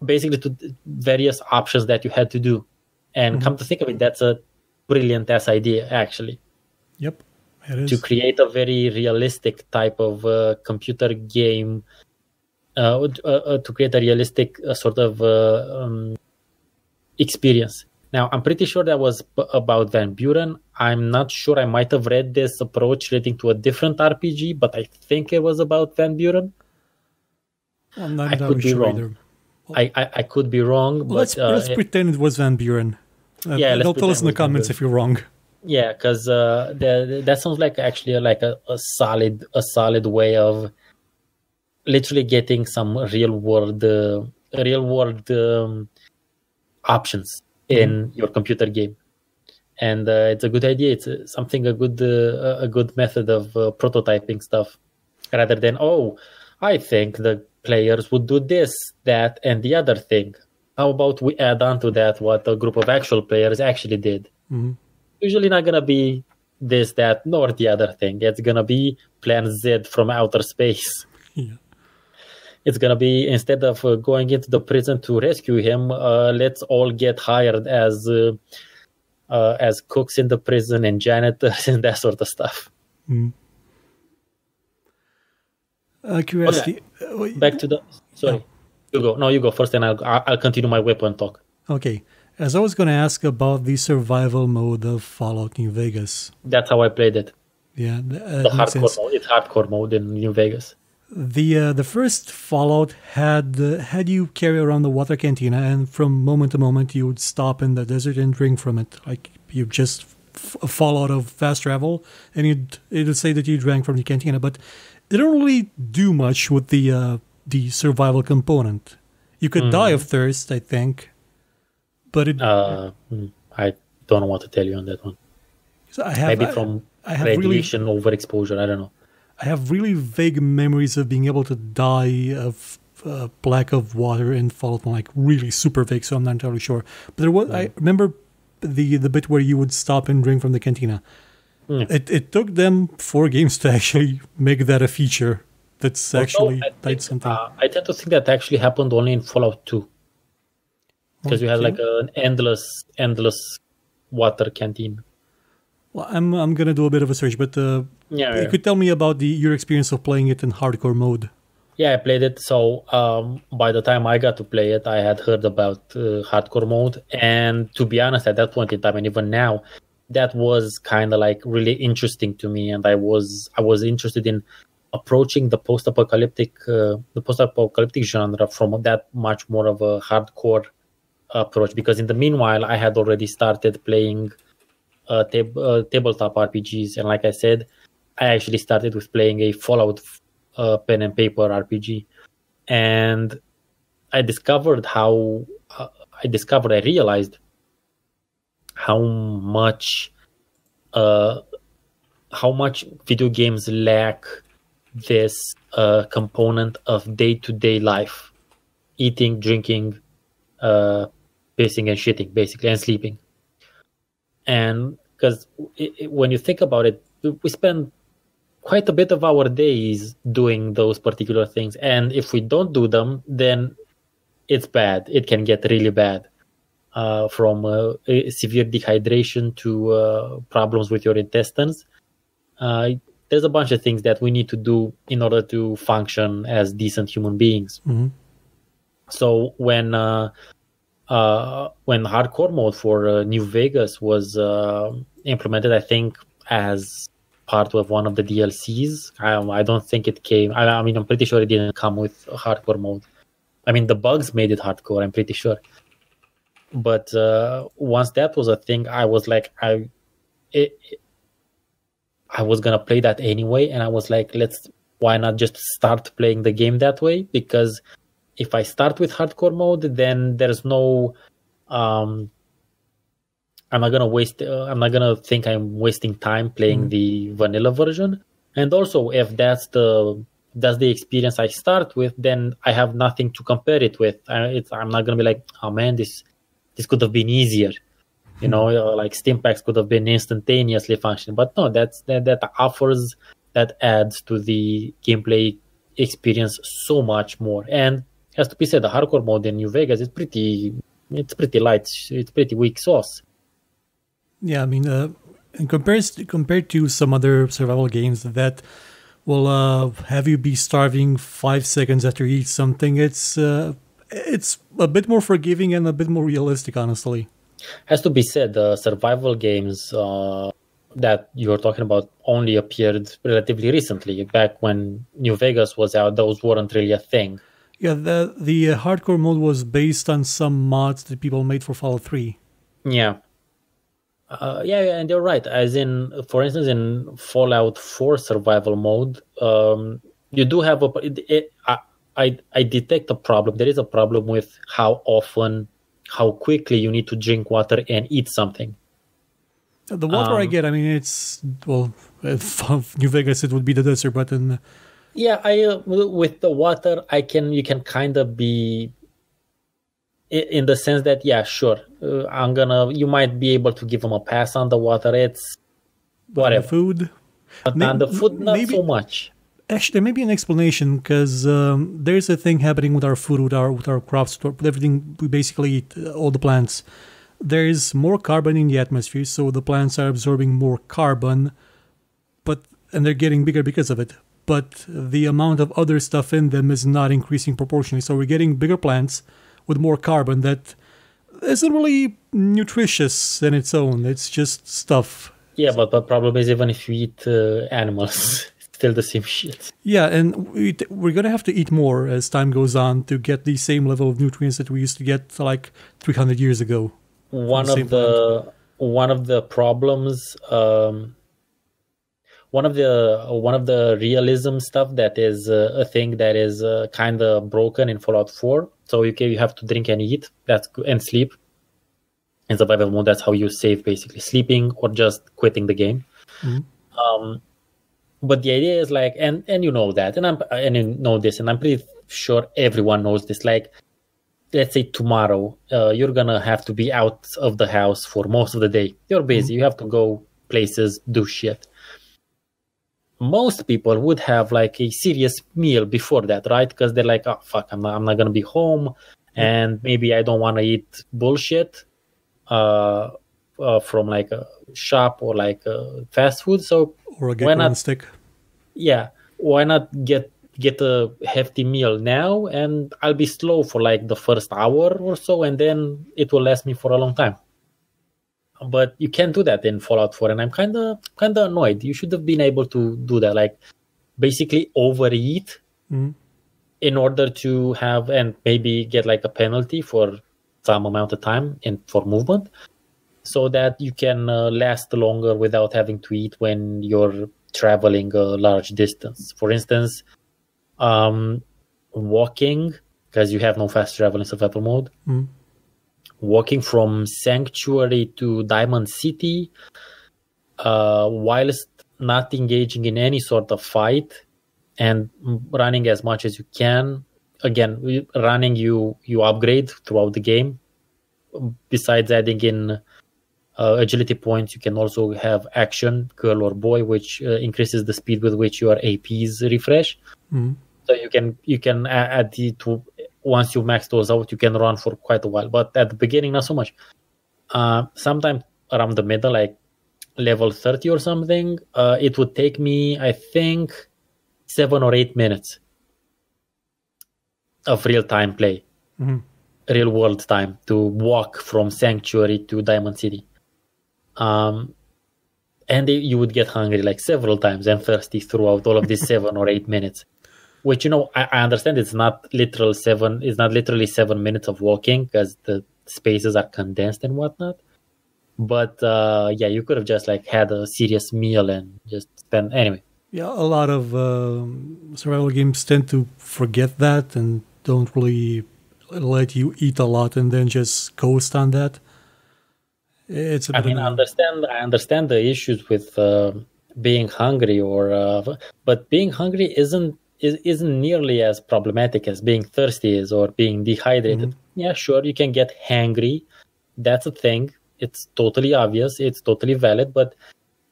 basically to various options that you had to do. And come to think of it, that's a brilliant ass idea, actually. Yep, it is. To create a very realistic type of computer game, to create a realistic sort of experience. Now, I'm pretty sure that was about Van Buren. I'm not sure. I might have read this approach relating to a different RPG, but I think it was about Van Buren. I'm not entirely sure either. I could be wrong, but let's pretend it was Van Buren. Don't tell us in the comments if you're wrong. Yeah, because that sounds like actually like a solid way of literally getting some real world options in your computer game, and it's a good idea. It's a good method of prototyping stuff, rather than I think the players would do this, that, and the other thing. How about we add on to that what a group of actual players actually did? Usually not going to be this, that, nor the other thing. It's going to be Plan Z from outer space. Yeah. It's going to be, instead of going into the prison to rescue him, let's all get hired as cooks in the prison and janitors and that sort of stuff. Curiosity. Back to the... Sorry. You go. No, you go first, and I'll continue my weapon talk. Okay. As I was going to ask about the survival mode of Fallout New Vegas. That's how I played it. Yeah, The hardcore mode. It's hardcore mode in New Vegas. The first Fallout had you carry around the water cantina, and from moment to moment you would stop in the desert and drink from it. Like you just fall out of fast travel, and it would say that you drank from the cantina, but it don't really do much with the survival component. You could die of thirst, I think, but it. I don't know what to tell you on that one. So Maybe from radiation overexposure. I don't know. I have really vague memories of being able to die of lack of water in Fallout 1, like really super vague, so I'm not entirely sure. But there was, I remember the bit where you would stop and drink from the cantina. It took them 4 games to actually make that a feature that's actually something. I tend to think that actually happened only in Fallout 2. Because you had like an endless water canteen. Well, I'm gonna do a bit of a search, but you could tell me about your experience of playing it in hardcore mode. Yeah, I played it. So by the time I got to play it, I had heard about hardcore mode, and to be honest, at that point in time, and even now, that was kind of like really interesting to me, and I was interested in approaching the post-apocalyptic genre from that much more of a hardcore approach. Because in the meanwhile, I had already started playing tabletop RPGs, and like I said, I actually started with playing a Fallout pen and paper RPG, and I realized how much video games lack this component of day-to-day life: eating, drinking, pissing and shitting, basically, and sleeping. And because when you think about it, we spend quite a bit of our days doing those particular things, and if we don't do them, then it's bad. It can get really bad, from severe dehydration to problems with your intestines. There's a bunch of things that we need to do in order to function as decent human beings. Mm-hmm. So when hardcore mode for New Vegas was implemented, I think as part of one of the DLCs. I don't think it came. I mean, I'm pretty sure it didn't come with hardcore mode. I mean, the bugs made it hardcore, I'm pretty sure. But once that was a thing, I was like, I was gonna play that anyway, and I was like, why not just start playing the game that way? Because if I start with hardcore mode, then there's no I'm not gonna think I'm wasting time playing the vanilla version. And also, if that's the experience I start with, then I have nothing to compare it with. I'm not gonna be like, oh man, this could have been easier, like Steam packs could have been instantaneously functioning. But no, that adds to the gameplay experience so much more. And has to be said, the hardcore mode in New Vegas is pretty light. It's pretty weak sauce. Yeah, I mean, compared to some other survival games that will have you be starving 5 seconds after you eat something, it's a bit more forgiving and a bit more realistic, honestly. Has to be said, the survival games that you're talking about only appeared relatively recently. Back when New Vegas was out, those weren't really a thing. Yeah, the hardcore mode was based on some mods that people made for Fallout 3. Yeah. Yeah, and you're right. As in, for instance, in Fallout 4 survival mode, you do have I detect a problem. There is a problem with how quickly you need to drink water and eat something. The water I get, I mean, it's, well, New Vegas, it would be the desert, but in... Yeah, with the water, you can kind of be... in the sense that, yeah, sure, you might be able to give them a pass on the water. It's whatever. The food? On the food, not so much. Actually, there may be an explanation, because there's a thing happening with our food, with our crops, with everything we basically eat, all the plants. There is more carbon in the atmosphere, so the plants are absorbing more carbon, and they're getting bigger because of it. But the amount of other stuff in them is not increasing proportionally, so we're getting bigger plants with more carbon that isn't really nutritious in its own. It's just stuff. Yeah, but the problem is even if you eat animals, it's still the same shit. Yeah, and we're going to have to eat more as time goes on to get the same level of nutrients that we used to get like 300 years ago. One of the problems, one of the realism stuff that is a thing that is kind of broken in Fallout 4. So you have to drink and eat, and sleep. In survival mode, that's how you save, basically sleeping or just quitting the game. Mm-hmm. But the idea is like, and you know that, and you know this, and I'm pretty sure everyone knows this. Like, let's say tomorrow, you're gonna have to be out of the house for most of the day. You're busy. You have to go places, do shit. Most people would have like a serious meal before that, right? Because they're like, oh fuck, I'm not gonna be home, and maybe I don't want to eat bullshit from like a shop or like fast food. So or a get stick. Yeah, why not get a hefty meal now, and I'll be slow for like the first hour or so, and then it will last me for a long time. But you can't do that in Fallout 4, and I'm kind of annoyed. You should have been able to do that, like basically overeat in order to have, and maybe get like a penalty for some amount of time for movement, so that you can last longer without having to eat when you're traveling a large distance. For instance, walking, because you have no fast travel in survival mode. Walking from Sanctuary to Diamond City, whilst not engaging in any sort of fight, and running as much as you can. Again, running you upgrade throughout the game. Besides adding in agility points, you can also have action, girl or boy, which increases the speed with which your APs refresh. So you can add the two. Once you max those out, you can run for quite a while. But at the beginning, not so much. Sometime around the middle, like level 30 or something, it would take me, I think, 7 or 8 minutes of real-time play. Real-world time to walk from Sanctuary to Diamond City. And you would get hungry like several times and thirsty throughout all of these 7 or 8 minutes. Which, you know, I understand it's not literally 7 minutes of walking because the spaces are condensed and whatnot. But yeah, you could have just like had a serious meal and just spent anyway. Yeah, a lot of survival games tend to forget that and don't really let you eat a lot and then just coast on that. It's I understand the issues with being hungry, but being hungry isn't nearly as problematic as being thirsty is or being dehydrated. Yeah, sure, you can get hangry. That's a thing. It's totally obvious. It's totally valid. But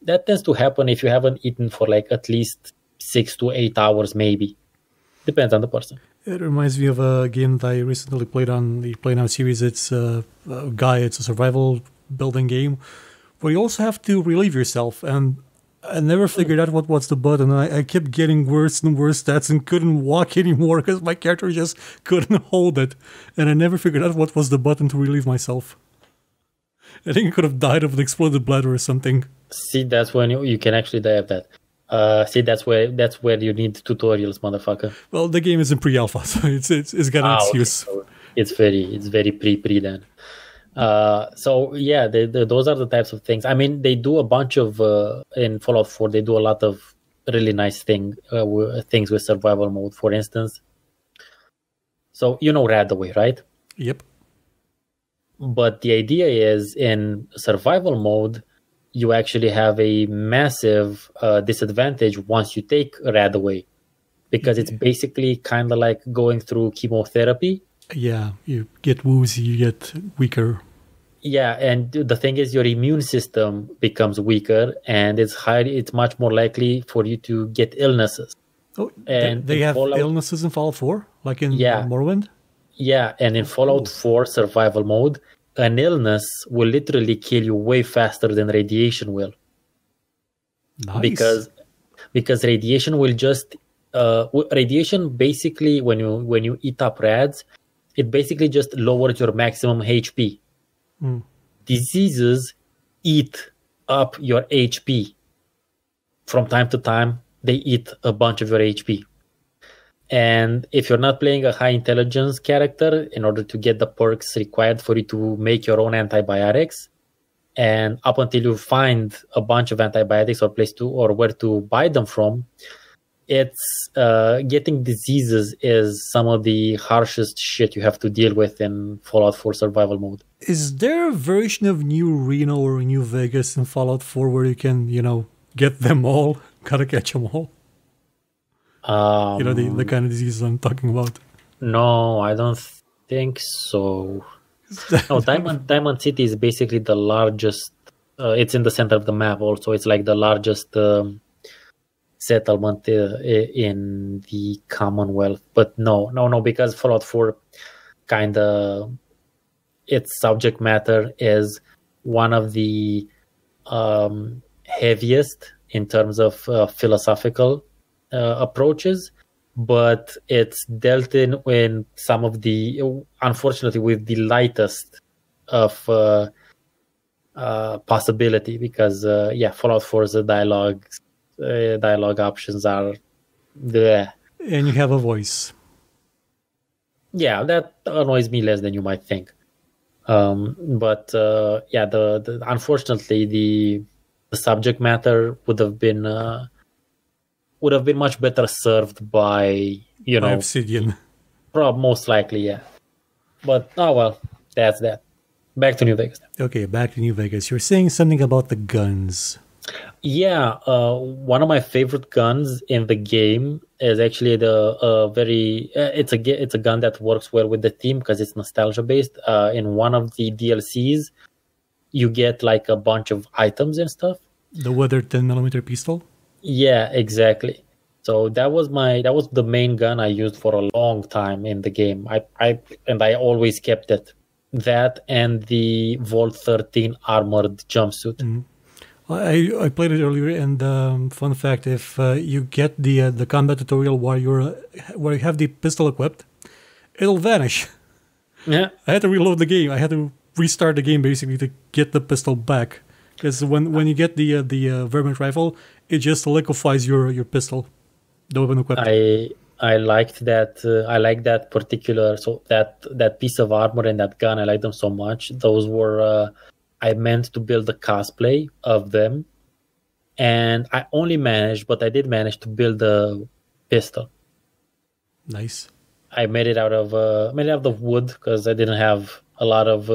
that tends to happen if you haven't eaten for like at least 6 to 8 hours, maybe. Depends on the person. It reminds me of a game that I recently played on the Play Now series. It's it's a survival building game where you also have to relieve yourself, and I never figured out what's the button. I kept getting worse and worse stats and couldn't walk anymore because my character just couldn't hold it. And I never figured out what was the button to relieve myself. I think I could have died of an exploded bladder or something. See, that's when you can actually die of that. See, that's where you need tutorials, motherfucker. Well, the game is in pre-alpha, so it's got an excuse. Okay. So it's very pre then. So yeah, those are the types of things. I mean, they do a bunch of in Fallout 4. They do a lot of really nice things with survival mode. For instance, so you know Radaway, right? Yep. But the idea is in survival mode, you actually have a massive disadvantage once you take Radaway, because it's basically kind of like going through chemotherapy. Yeah, you get woozy, you get weaker. Yeah, and the thing is, your immune system becomes weaker, and it's much more likely for you to get illnesses. Oh, and they have illnesses in Fallout 4, like in Morrowind? Yeah, and in Fallout 4 survival mode, an illness will literally kill you way faster than radiation will. Nice. Because radiation will just radiation basically when you eat up rads, it basically just lowers your maximum HP. Diseases eat up your HP. From time to time, they eat a bunch of your HP. And if you're not playing a high intelligence character, in order to get the perks required for you to make your own antibiotics, and up until you find a bunch of antibiotics or place to or where to buy them from, it's getting diseases is some of the harshest shit you have to deal with in Fallout 4 survival mode. Is there a version of New Reno or New Vegas in Fallout 4 where you can, get them all? Gotta catch them all? The kind of diseases I'm talking about. No, I don't think so. No, Diamond City is basically the largest. It's in the center of the map also. It's like the largest settlement in the Commonwealth. But no, because Fallout 4 kind of, its subject matter is one of the heaviest in terms of philosophical approaches, but it's dealt in some of the, unfortunately, with the lightest of possibility, because Fallout 4's dialogue options are there, and you have a voice. Yeah, that annoys me less than you might think. But unfortunately the subject matter would have been much better served by Obsidian. Most likely, yeah. But that's that. Back to New Vegas. Okay, back to New Vegas. You're saying something about the guns. Yeah, one of my favorite guns in the game is actually it's a gun that works well with the theme because it's nostalgia based. In one of the DLCs, you get like a bunch of items and stuff. The weathered 10mm pistol. Yeah, exactly. So that was the main gun I used for a long time in the game. I always kept it. That and the Vault 13 armored jumpsuit. Mm-hmm. I played it earlier, and fun fact: if you get the combat tutorial while you have the pistol equipped, it'll vanish. Yeah, I had to reload the game. I had to restart the game basically to get the pistol back, because when you get the vermin rifle, it just liquefies your pistol, the weapon equipped. I liked that. I like that particular that piece of armor and that gun. I like them so much. Those were. I meant to build a cosplay of them, and I did manage to build a pistol. Nice. I made it out of wood because I didn't have a lot of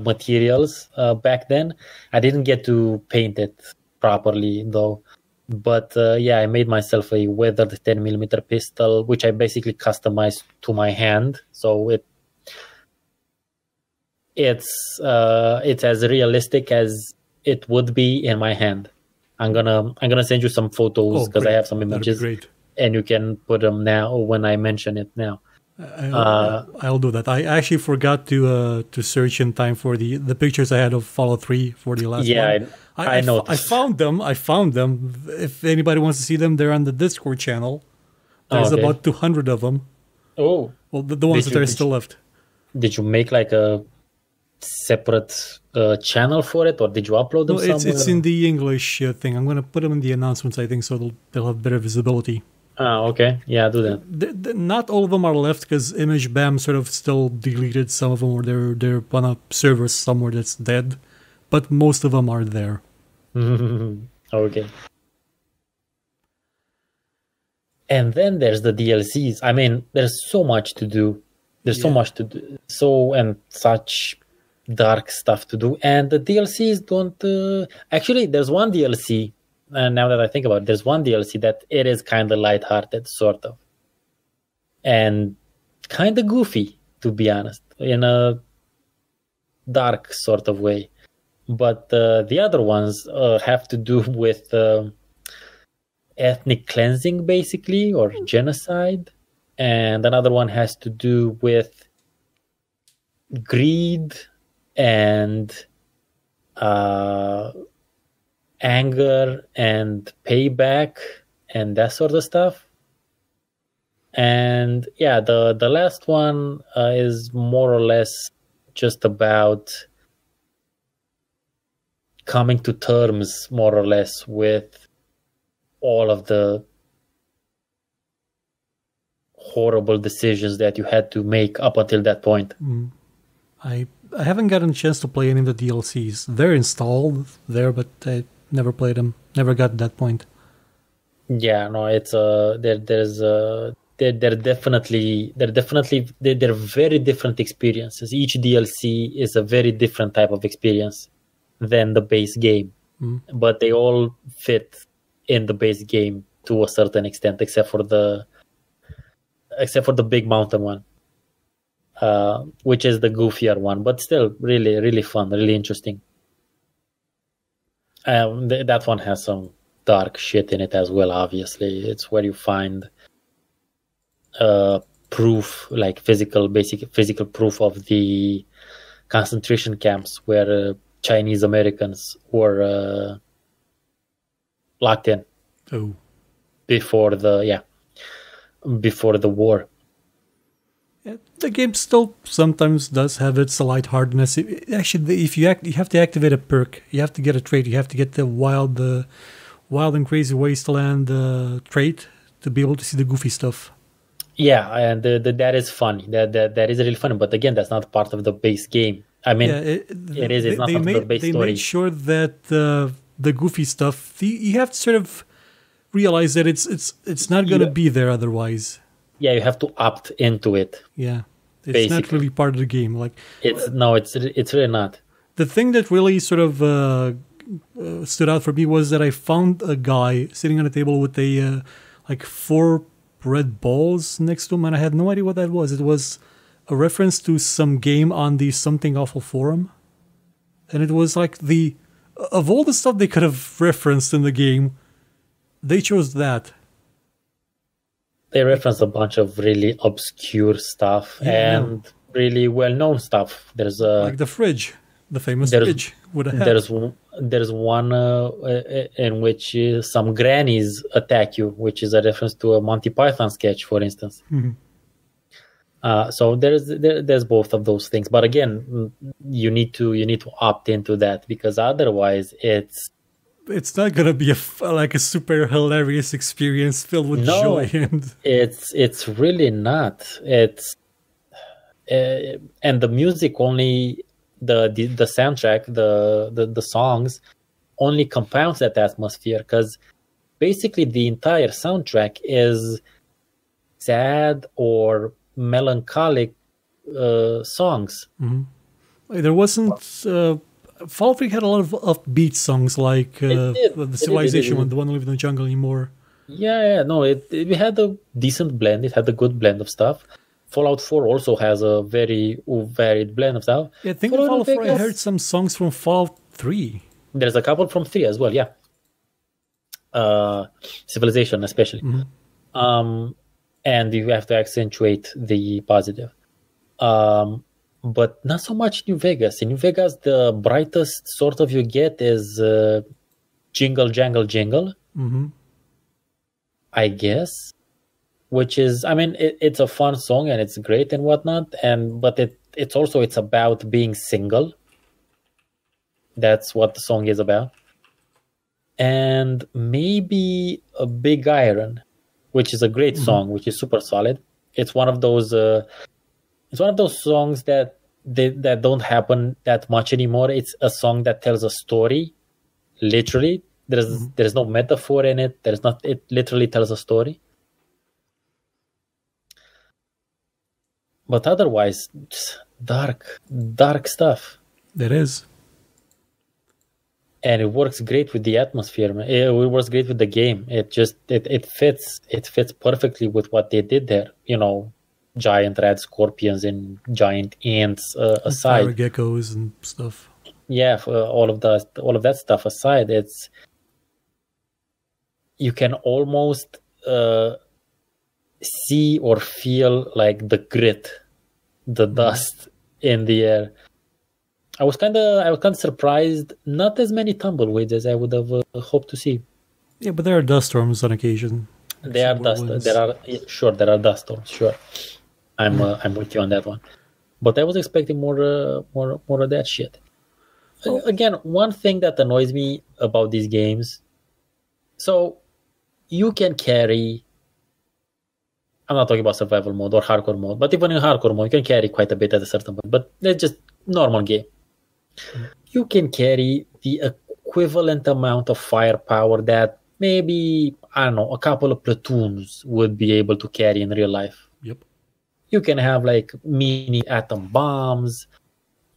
materials back then. I didn't get to paint it properly though, but I made myself a weathered 10mm pistol, which I basically customized to my hand, so it's as realistic as it would be in my hand. I'm gonna send you some photos because I have some images, and you can put them now when I mention it now. I'll do that. I actually forgot to search in time for the pictures I had of Fallout 3 for the last one. Yeah, I know. I found them. If anybody wants to see them, they're on the Discord channel. There's about 200 of them. Oh, well, the ones that are still left. Did you make like a separate channel for it, or did you upload them somewhere? It's in the English thing. I'm going to put them in the announcements, I think, so they'll have better visibility. Okay. Yeah, do that. Not all of them are left because ImageBam sort of still deleted some of them, or they're on a server somewhere that's dead, but most of them are there. Okay. And then there's the DLCs. I mean, there's so much to do. There's so much to do. Such dark stuff to do, and the DLCs don't actually there's one DLC, and now that I think about it, there's one DLC that it is kind of lighthearted, sort of, and kind of goofy, to be honest, in a dark sort of way, but the other ones have to do with ethnic cleansing basically, or genocide, and another one has to do with greed and anger and payback and that sort of stuff. And the last one is more or less just about coming to terms more or less with all of the horrible decisions that you had to make up until that point. I haven't gotten a chance to play any of the DLCs. They're installed there, but I never played them. Never got to that point. Yeah, no, it's they're definitely they're very different experiences. Each DLC is a very different type of experience than the base game, but they all fit in the base game to a certain extent, except for the big mountain one, which is the goofier one, but still really, really fun, really interesting. That one has some dark shit in it as well. Obviously, it's where you find proof, like physical proof of the concentration camps where Chinese Americans were locked in. Oh, before the war. Yeah, the game still sometimes does have its lightheartedness. Actually, if you have to activate a perk, you have to get a trait. You have to get the wild and crazy wasteland trait to be able to see the goofy stuff. Yeah, and that is funny. That is really funny. But again, that's not part of the base game. I mean, it is. It's not part of the base story. They made sure that the goofy stuff, you have to sort of realize that it's not going to be there otherwise. Yeah, you have to opt into it. Yeah, it's basically not really part of the game. Like it's really not. The thing that really sort of stood out for me was that I found a guy sitting on a table with a like 4 red balls next to him, and I had no idea what that was. It was a reference to some game on the Something Awful forum, and it was like of all the stuff they could have referenced in the game, they chose that. They referenced a bunch of really obscure stuff and really well-known stuff. There's like the fridge, the famous fridge with a hat. There's one in which some grannies attack you, which is a reference to a Monty Python sketch, for instance. Mm-hmm. So there's both of those things, but again, you need to opt into that, because otherwise it's not gonna be like a super hilarious experience filled with joy. And it's really not. It's and the music only the soundtrack, the songs only compounds that atmosphere, because basically the entire soundtrack is sad or melancholic songs. Mm-hmm. There wasn't. Fallout 3 had a lot of upbeat songs, like the Civilization one, the one living in the jungle anymore. Yeah, no, it had a decent blend. It had a good blend of stuff. Fallout 4 also has a very varied blend of stuff. Yeah, I think in Fallout 4 I heard some songs from Fallout 3. There's a couple from 3 as well, yeah. Civilization especially. Mm-hmm. And you have to accentuate the positive. But not so much New Vegas. In New Vegas, the brightest sort of you get is Jingle Jangle Jingle, mm-hmm. I guess. Which is, I mean, it's a fun song and it's great and whatnot. But it's about being single. That's what the song is about. And maybe a Big Iron, which is a great mm-hmm. song, which is super solid. It's one of those. It's one of those songs that don't happen that much anymore. It's a song that tells a story, literally. There's no metaphor in it. It literally tells a story. But otherwise, just dark stuff. There is. And it works great with the atmosphere. It works great with the game. It fits perfectly with what they did there. You know, giant red scorpions and giant ants aside, fire geckos and stuff. Yeah, all of that stuff aside, you can almost see or feel like the grit, the dust in the air. I was kind of surprised. Not as many tumbleweeds as I would have hoped to see. Yeah, but there are dust storms on occasion. There are dust storms. Sure, I'm with you on that one. But I was expecting more of that shit. Again, one thing that annoys me about these games, so you can carry, I'm not talking about survival mode or hardcore mode, but even in hardcore mode, you can carry quite a bit at a certain point, but that's just normal game. You can carry the equivalent amount of firepower that maybe, I don't know, a couple of platoons would be able to carry in real life. Yep. You can have like mini atom bombs,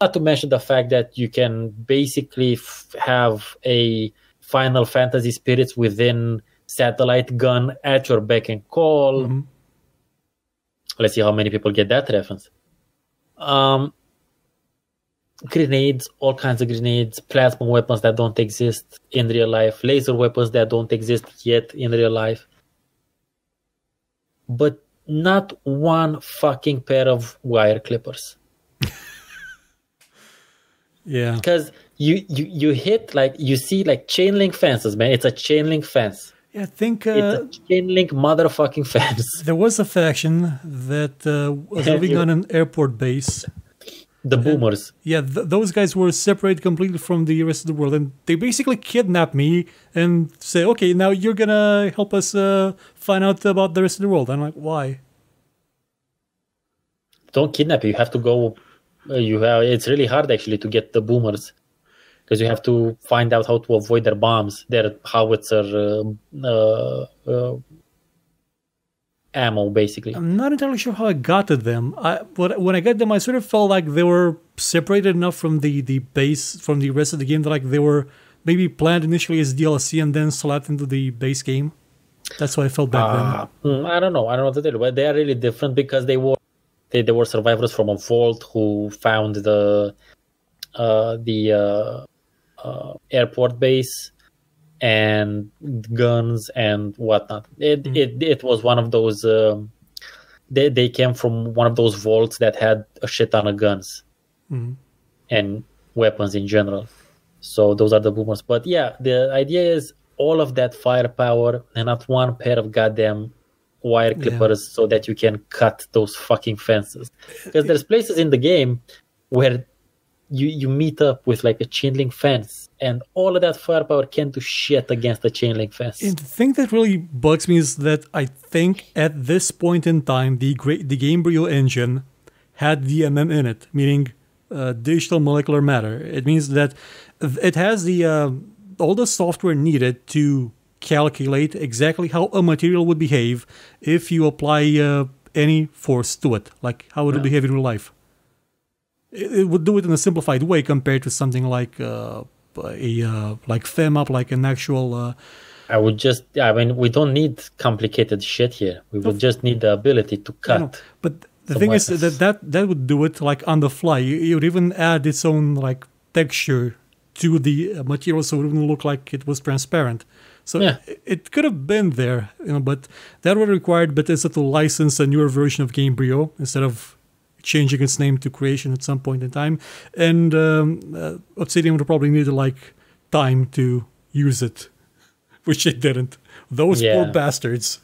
not to mention the fact that you can basically have a Final Fantasy spirits within satellite gun at your beck and call. Mm-hmm. Let's see how many people get that reference. Grenades, all kinds of grenades, plasma weapons that don't exist in real life, laser weapons that don't exist yet in real life. But not one fucking pair of wire clippers. Yeah. Because you hit, like, you see like chain link fences, man. It's a chain link fence. Yeah, I think it's a chain link motherfucking fence. There was a faction that was living on an airport base. The boomers. Those guys were separated completely from the rest of the world, and they basically kidnapped me and say, "Okay, now you're gonna help us find out about the rest of the world." I'm like, "Why?" Don't kidnap you. You have to go. It's really hard actually to get the boomers, because you have to find out how to avoid their bombs, their howitzer ammo, basically. I'm not entirely sure how I got to them. But when I got them, I sort of felt like they were separated enough from the base, from the rest of the game, that like they were maybe planned initially as DLC and then slapped into the base game. That's what I felt back then. I don't know. I don't know what to tell you, but they are really different because they were survivors from a vault who found the airport base and guns and whatnot. It was one of those. They came from one of those vaults that had a shit ton of guns and weapons in general. So those are the boomers. But yeah, the idea is all of that firepower and not one pair of goddamn wire clippers so that you can cut those fucking fences. Because there's places in the game where you meet up with like a chain link fence, and all of that firepower can't do shit against the chain link fence. And the thing that really bugs me is that I think at this point in time, the GameBrio engine had DMM in it, meaning digital molecular matter. It means that it has all the software needed to calculate exactly how a material would behave if you apply any force to it, like how it would behave in real life. It would do it in a simplified way compared to something like like FEMAP, like an actual. We don't need complicated shit here. We would just need the ability to cut. But the thing is that would do it like on the fly. You would even add its own like texture to the material, so it wouldn't look like it was transparent. So it could have been there, but that would have required Bethesda to license a newer version of GameBrio instead of changing its name to Creation at some point in time. And Obsidian would probably need like time to use it, which it didn't. Those poor bastards.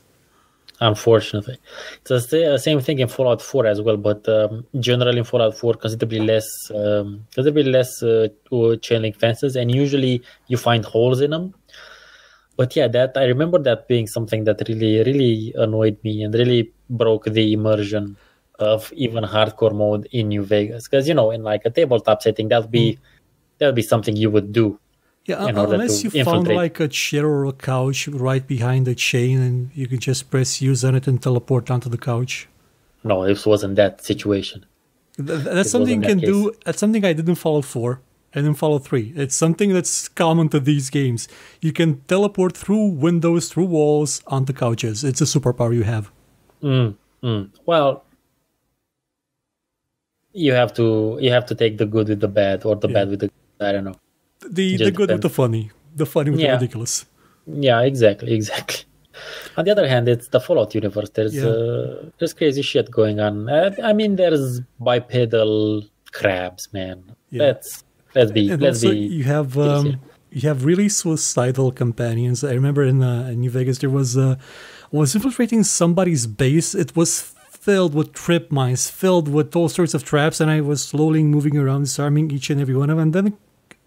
Unfortunately. It's the same thing in Fallout 4 as well, but generally in Fallout 4 considerably less chain link fences, and usually you find holes in them. But yeah, that I remember that being something that really, really annoyed me and really broke the immersion of even hardcore mode in New Vegas. Because, in like a tabletop setting, that'll be something you would do. Yeah, unless you found like a chair or a couch right behind the chain and you can just press use on it and teleport onto the couch. No, this wasn't that situation. That's something you can do. That's something I did in Fallout 4 and in Fallout 3. It's something that's common to these games. You can teleport through windows, through walls, onto couches. It's a superpower you have. Well, you have to take the good with the bad, or the bad with the good. I don't know. The good with the funny with the ridiculous. Yeah, exactly. On the other hand, it's the Fallout universe. There's crazy shit going on. I mean, there's bipedal crabs, man. Yeah. Let's be. You have really suicidal companions. I remember in New Vegas there was infiltrating somebody's base. It was filled with trip mines, filled with all sorts of traps, and I was slowly moving around, disarming each and every one of them. And then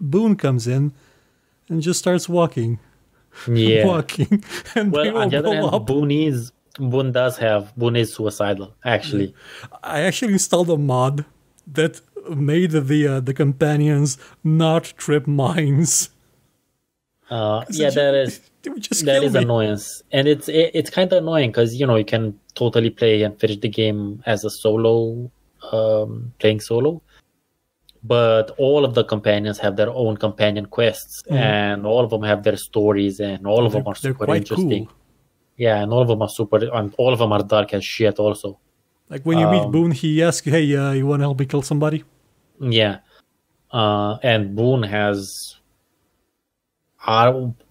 Boone comes in and just starts walking. Yeah. Walking. And Well, they all on the other blow hand, up. Boone is suicidal, actually. I actually installed a mod that made the companions not trip mines. Yeah, They would just that kill is me. annoyance, and it's kind of annoying because you can totally play and finish the game as a solo, playing solo. But all of the companions have their own companion quests, and all of them have their stories, and all of them are They're super quite interesting. cool. Yeah, and all of them are super, and all of them are dark as shit. Also, Like when you meet Boone, he asks you, "Hey, you want to help me kill somebody?" yeah, and Boone has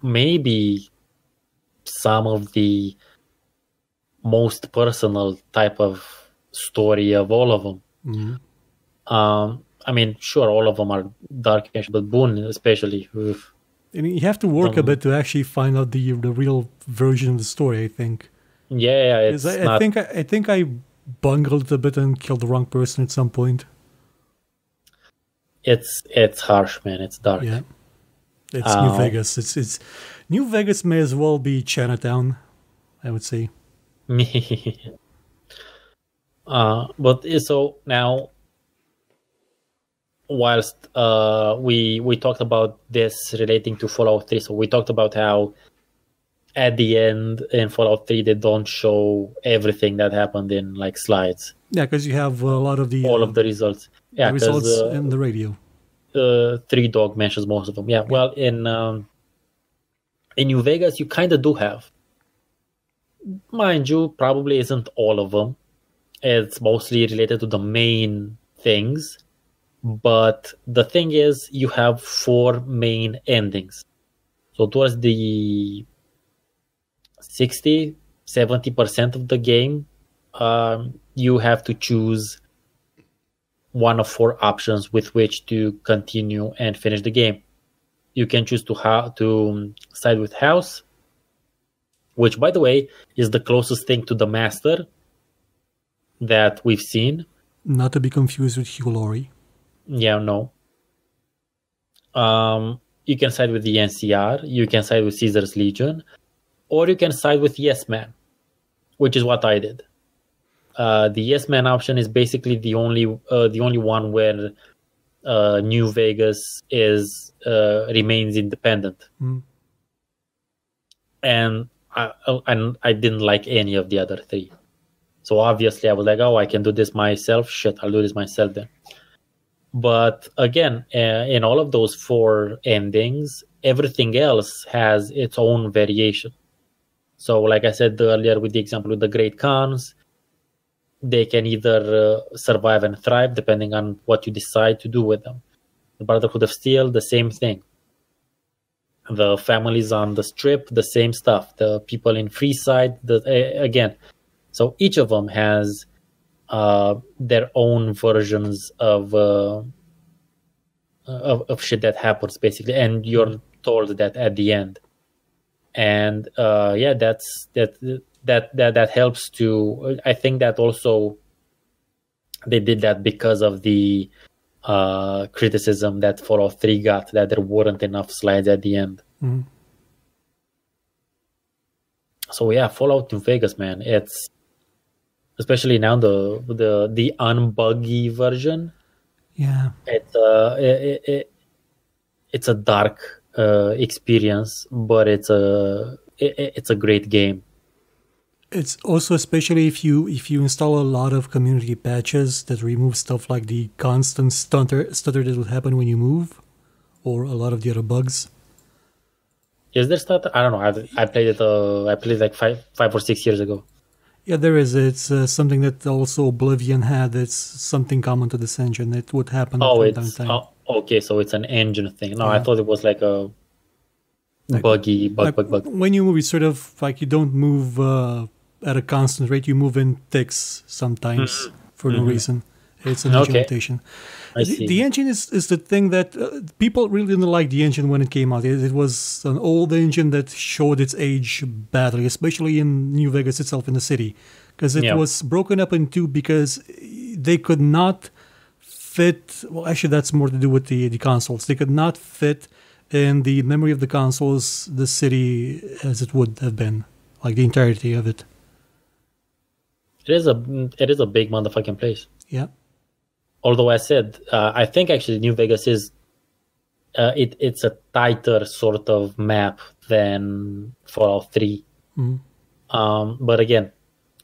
maybe some of the most personal type of story of all of them. I mean, sure, all of them are darkish, but Boone especially. Oof. And you have to work a bit to actually find out the real version of the story, I think. Yeah, it's 'Cause I not. think I bungled it a bit and killed the wrong person at some point. It's harsh, man. It's dark. Yeah, it's New Vegas. It's New Vegas may as well be Chinatown, I would say. But so now, whilst we talked about this relating to Fallout 3, so we talked about how at the end in Fallout 3 they don't show everything that happened in like slides. Yeah, because you have a lot of the all of the results. Yeah, the results in the radio. Three Dog mentions most of them. Yeah, well, in New Vegas, you kind of do have. Mind you, probably isn't all of them. It's mostly related to the main things. But the thing is, you have 4 main endings. So towards the 60-70% of the game, you have to choose one of 4 options with which to continue and finish the game. You can choose to side with House, which, by the way, is the closest thing to the Master that we've seen. Not to be confused with Hugh Laurie. Yeah, no. You can side with the NCR, you can side with Caesar's Legion, or you can side with Yes Man, which is what I did. The Yes Man option is basically the only one where New Vegas remains independent, and I didn't like any of the other 3. So obviously I was like, oh, I can do this myself. Shit, I'll do this myself then. But again, in all of those 4 endings, everything else has its own variation. So like I said earlier with the example with the Great Khans, they can either survive and thrive depending on what you decide to do with them. The Brotherhood of Steel, the same thing. The families on the Strip, the same stuff. The people in Freeside, again. So each of them has their own versions of shit that happens, basically, and you're told that at the end. And yeah, that helps to. I think that also they did that because of the criticism that Fallout 3 got, that there weren't enough slides at the end. So yeah, Fallout New Vegas, man, it's especially now the unbuggy version. Yeah, it's a dark experience, but it's a great game. it's also especially if you install a lot of community patches that remove stuff like the constant stutter that will happen when you move, or a lot of the other bugs. Is there stutter? I don't know. I played it. I played like 5 or 6 years ago. Yeah, there is. It's something that also Oblivion had. It's something common to this engine. It would happen from time to time. Okay, so it's an engine thing. No, yeah. I thought it was like a buggy bug. When you move, it's sort of like you don't move at a constant rate. You move in ticks sometimes for no reason. It's an engine rotation. I see. The engine is the thing that people really didn't like the engine when it came out. It was an old engine that showed its age badly, especially in New Vegas itself in the city, because it was broken up in 2 because they could not fit. Well, actually, that's more to do with the consoles. They could not fit in the memory of the consoles the city as it would have been, like the entirety of it. It is a big motherfucking place. Yeah. Although I said, I think actually New Vegas is it's a tighter sort of map than Fallout 3. But again,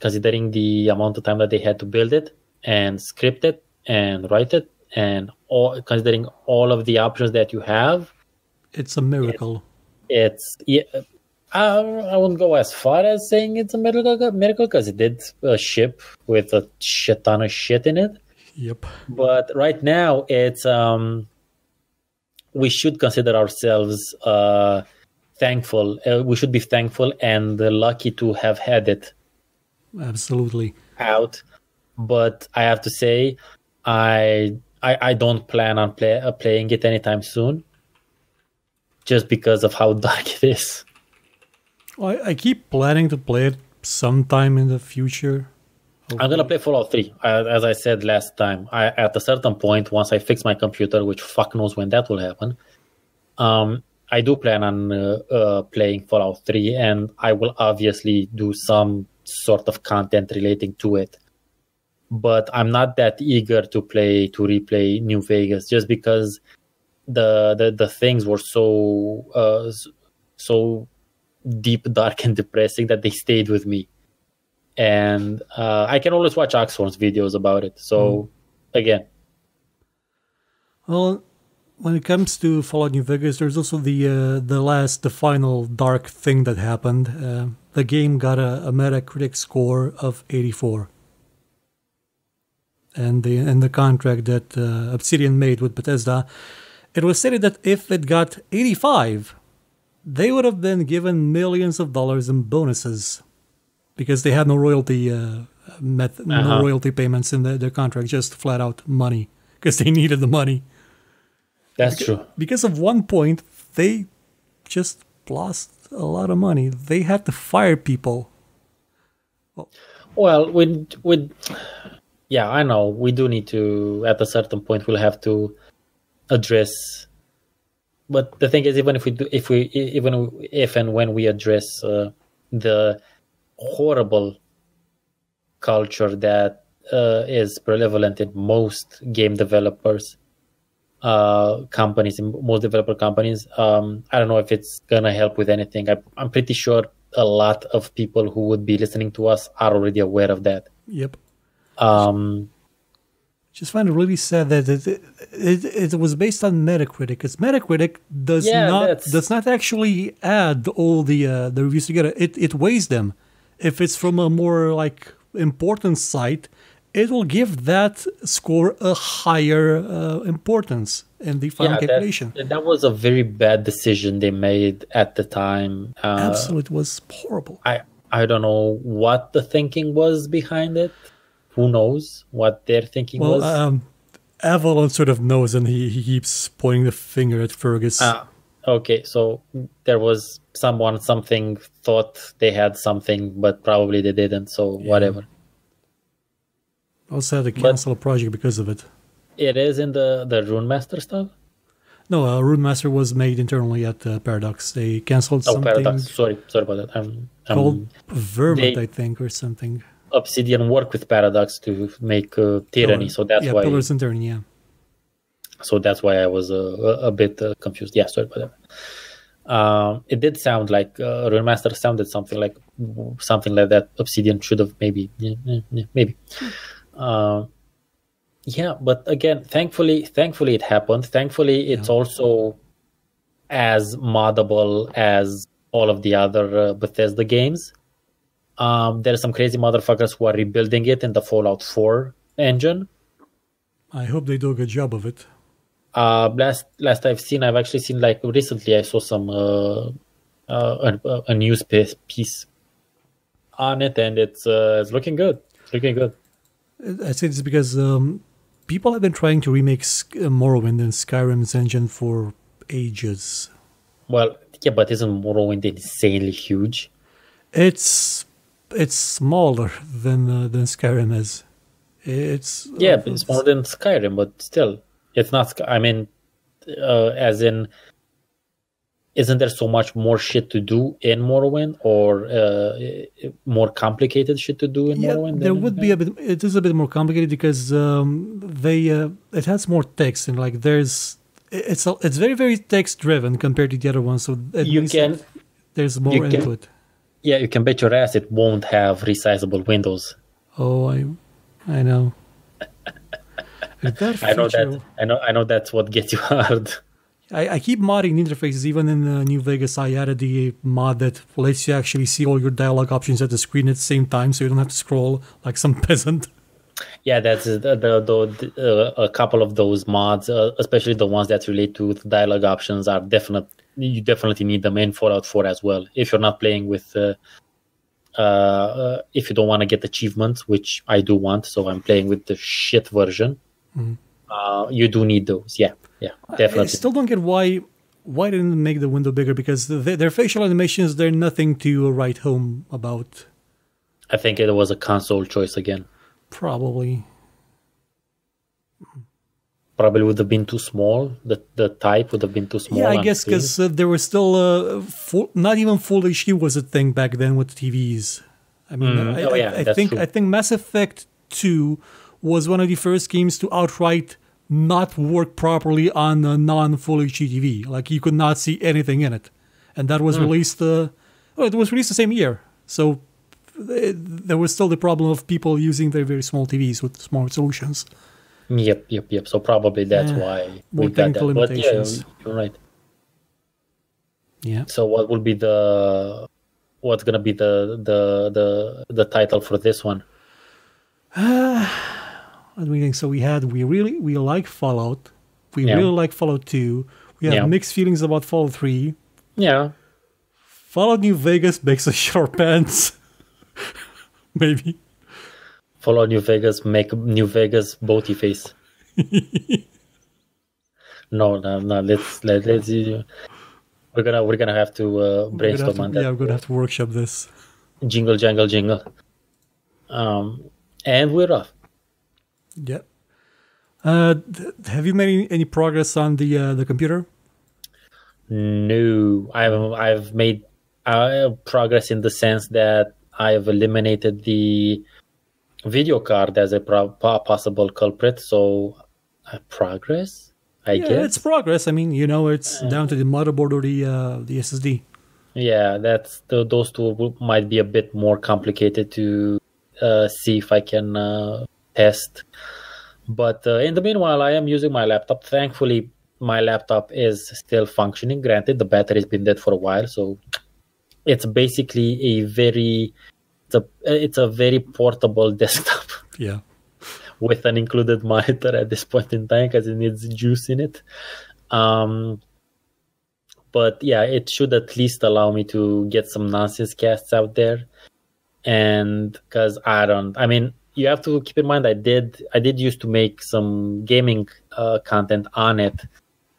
considering the amount of time that they had to build it and script it and write it, and considering all of the options that you have, it's a miracle. I wouldn't go as far as saying it's a miracle because it did ship with a shit ton of shit in it. Yep. But right now, it's we should consider ourselves thankful. We should be thankful and lucky to have had it. Absolutely. Out. But I have to say, I don't plan on playing it anytime soon, just because of how dark it is. Well, I keep planning to play it sometime in the future. Hopefully. I'm going to play Fallout 3. As I said last time, at a certain point, once I fix my computer, which fuck knows when that will happen, I do plan on playing Fallout 3, and I will obviously do some sort of content relating to it. But I'm not that eager to replay New Vegas, just because the things were so deep, dark, and depressing that they stayed with me. And I can always watch Oxhorn's videos about it. So, again. Well, when it comes to Fallout New Vegas, there's also the final dark thing that happened. The game got a Metacritic score of 84. And the contract that Obsidian made with Bethesda, it was stated that if it got 85, they would have been given millions of dollars in bonuses, because they had no royalty no royalty payments in their contract, just flat out money, because they needed the money. That's true. Because of 1 point, they just lost a lot of money. They had to fire people. Well, yeah, I know. We do need to, at a certain point, we'll have to address. But the thing is, even if and when we address the horrible culture that is prevalent in most game developers companies, in most developer companies, I don't know if it's gonna help with anything. I'm pretty sure a lot of people who would be listening to us are already aware of that. Yep. Just find it really sad that it was based on Metacritic, because Metacritic does not actually add all the reviews together. It weighs them. If it's from a more like important site, it will give that score a higher importance in the final calculation. That was a very bad decision they made at the time. Absolutely, it was horrible. I don't know what the thinking was behind it. Who knows what their thinking was? Avalon sort of knows, and he keeps pointing the finger at Fergus. Okay, so there was something thought they had something, but probably they didn't, so whatever. Also had to cancel a project because of it. It is in the Rune Master stuff? No, Rune Master was made internally at Paradox. They canceled something. Paradox. Sorry about that. Called Vermont, I think, or something. Obsidian worked with Paradox to make Tyranny, so that's why. Pillars and Tyranny, yeah. So that's why I was a bit confused. Yeah, sorry about that. It did sound like Rune Master sounded something like that. Obsidian should have maybe. Yeah, but again, thankfully it happened. Thankfully, it's also as moddable as all of the other Bethesda games. There are some crazy motherfuckers who are rebuilding it in the Fallout 4 engine. I hope they do a good job of it. Last I've actually seen, like recently, I saw some a news piece on it, and it's looking good. It's looking good. I say this because people have been trying to remake Morrowind and Skyrim's engine for ages. Well, yeah, but isn't Morrowind insanely huge? It's smaller than Skyrim is. It's Yeah, but it's more than Skyrim, but still, it's not. I mean, as in, isn't there so much more shit to do in Morrowind, or more complicated shit to do in Morrowind? There would be a bit. It is a bit more complicated because it has more text and like it's very very text driven compared to the other ones. So there's more input. Yeah, you can bet your ass it won't have resizable windows. Oh, I know. I know that's what gets you hard. I keep modding the interfaces. Even in New Vegas, I added the mod that lets you actually see all your dialogue options at the screen at the same time, so you don't have to scroll like some peasant. Yeah, that's a couple of those mods, especially the ones that relate to dialogue options, are definite. You definitely need them in Fallout 4 as well. If you're not playing with, if you don't want to get achievements, which I do want, so I'm playing with the shit version. You do need those. Yeah, definitely. I still don't get why didn't they make the window bigger, because their facial animations, they're nothing to write home about. I think it was a console choice again. Probably would have been too small. The type would have been too small. Yeah, I guess because there was still not even full HD was a thing back then with TVs. I mean, I think Mass Effect 2 was one of the first games to outright not work properly on a non-full HD TV. Like, you could not see anything in it, and that was released. It was released the same year, so there was still the problem of people using their very small TVs with small resolutions. Yep. So probably that's why we got that. But yeah, you're right. Yeah. So what's gonna be the title for this one? What do we think? So we like Fallout. We really like Fallout 2. We have mixed feelings about Fallout 3. Yeah. Fallout New Vegas makes us short pants. Maybe. Fallout New Vegas make New Vegas boaty face. No. Let's we're gonna have to brainstorm on that. Yeah, we're gonna have to workshop this. Jingle jangle jingle. And we're off. Yep. Have you made any progress on the computer? No, I've made progress in the sense that I've eliminated the video card as a possible culprit. So progress, I guess. It's progress. I mean, it's down to the motherboard or the SSD. Yeah, that's those two might be a bit more complicated to see if I can test. But in the meanwhile, I am using my laptop. Thankfully, my laptop is still functioning. Granted, the battery's been dead for a while, so it's basically it's a very portable desktop. Yeah. With an included monitor at this point in time, because it needs juice in it. But yeah, it should at least allow me to get some nonsense casts out there. And because you have to keep in mind, I did used to make some gaming content on it,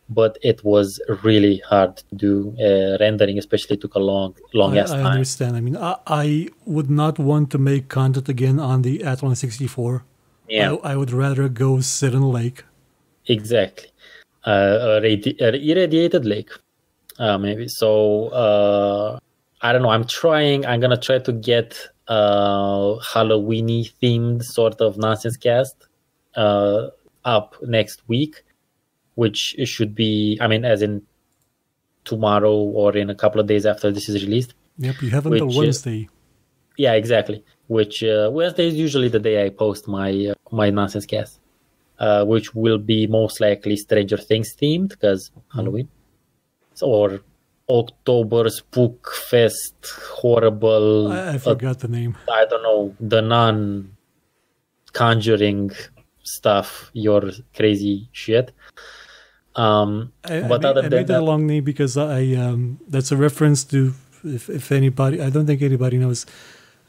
but it was really hard to do. Rendering especially took a long ass time. I understand. I mean, I would not want to make content again on the Athlon 64. Yeah, I would rather go sit in a lake. Exactly. Irradiated lake, maybe. So I don't know. I'm gonna try to get Halloweeny themed sort of nonsense cast up next week, which should be, as in tomorrow or in a couple of days after this is released. Yep, you have until Wednesday. Yeah, exactly. Which Wednesday is usually the day I post my nonsense cast, which will be most likely Stranger Things themed, because Halloween. Or October Spook Fest, horrible. I forgot the name. I don't know, the non-conjuring stuff, your crazy shit. I made that long name because that's a reference to, if anybody, I don't think anybody knows,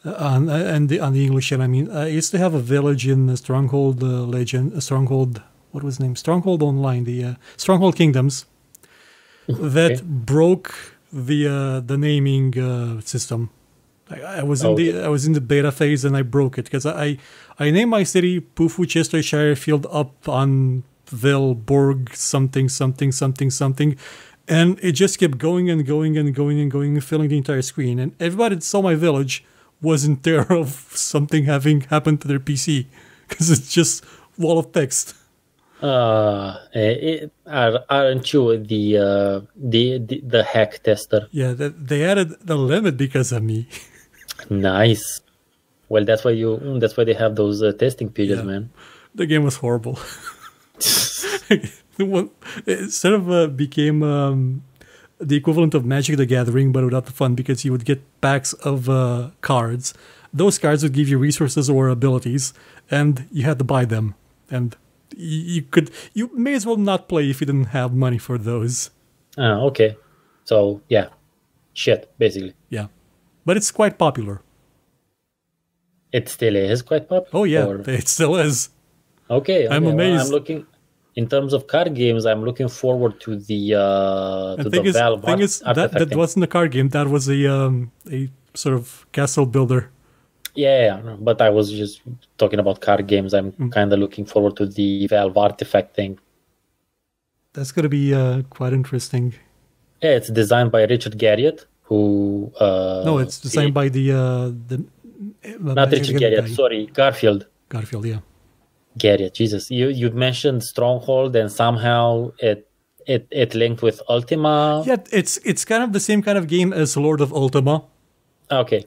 on the English channel. I mean, I used to have a village in Stronghold Legend, Stronghold, what was the name? Stronghold Online, the Stronghold Kingdoms. That broke the naming system. I was in the beta phase and I broke it because I named my city Pufu Chestershire Field up on Vilborg something, and it just kept going and going and going and going, filling the entire screen. And everybody that saw my village was in terror of something having happened to their PC because it's just wall of text. Aren't you the hack tester? Yeah, they added the limit because of me. Nice. Well, that's why they have those testing periods, man. The game was horrible. Instead of became the equivalent of Magic the Gathering, but without the fun, because you would get packs of cards. Those cards would give you resources or abilities, and you had to buy them. And you may as well not play if you didn't have money for those. Okay. So yeah, shit, basically. Yeah, but it's quite popular. It still is quite popular. Oh yeah, it still is. Okay, I'm amazed. Well, I'm looking. In terms of card games, I'm looking forward to the Valve artifact. That wasn't a card game. That was a sort of castle builder. Yeah, but I was just talking about card games. I'm kind of looking forward to the Valve artifact thing. That's going to be quite interesting. Yeah, it's designed by Richard Garriott, who... no, it's designed by the not Richard Garriott, sorry, Garfield. Garfield, yeah. Garriott, Jesus. You mentioned Stronghold, and somehow it linked with Ultima. Yeah, it's kind of the same kind of game as Lord of Ultima. Okay.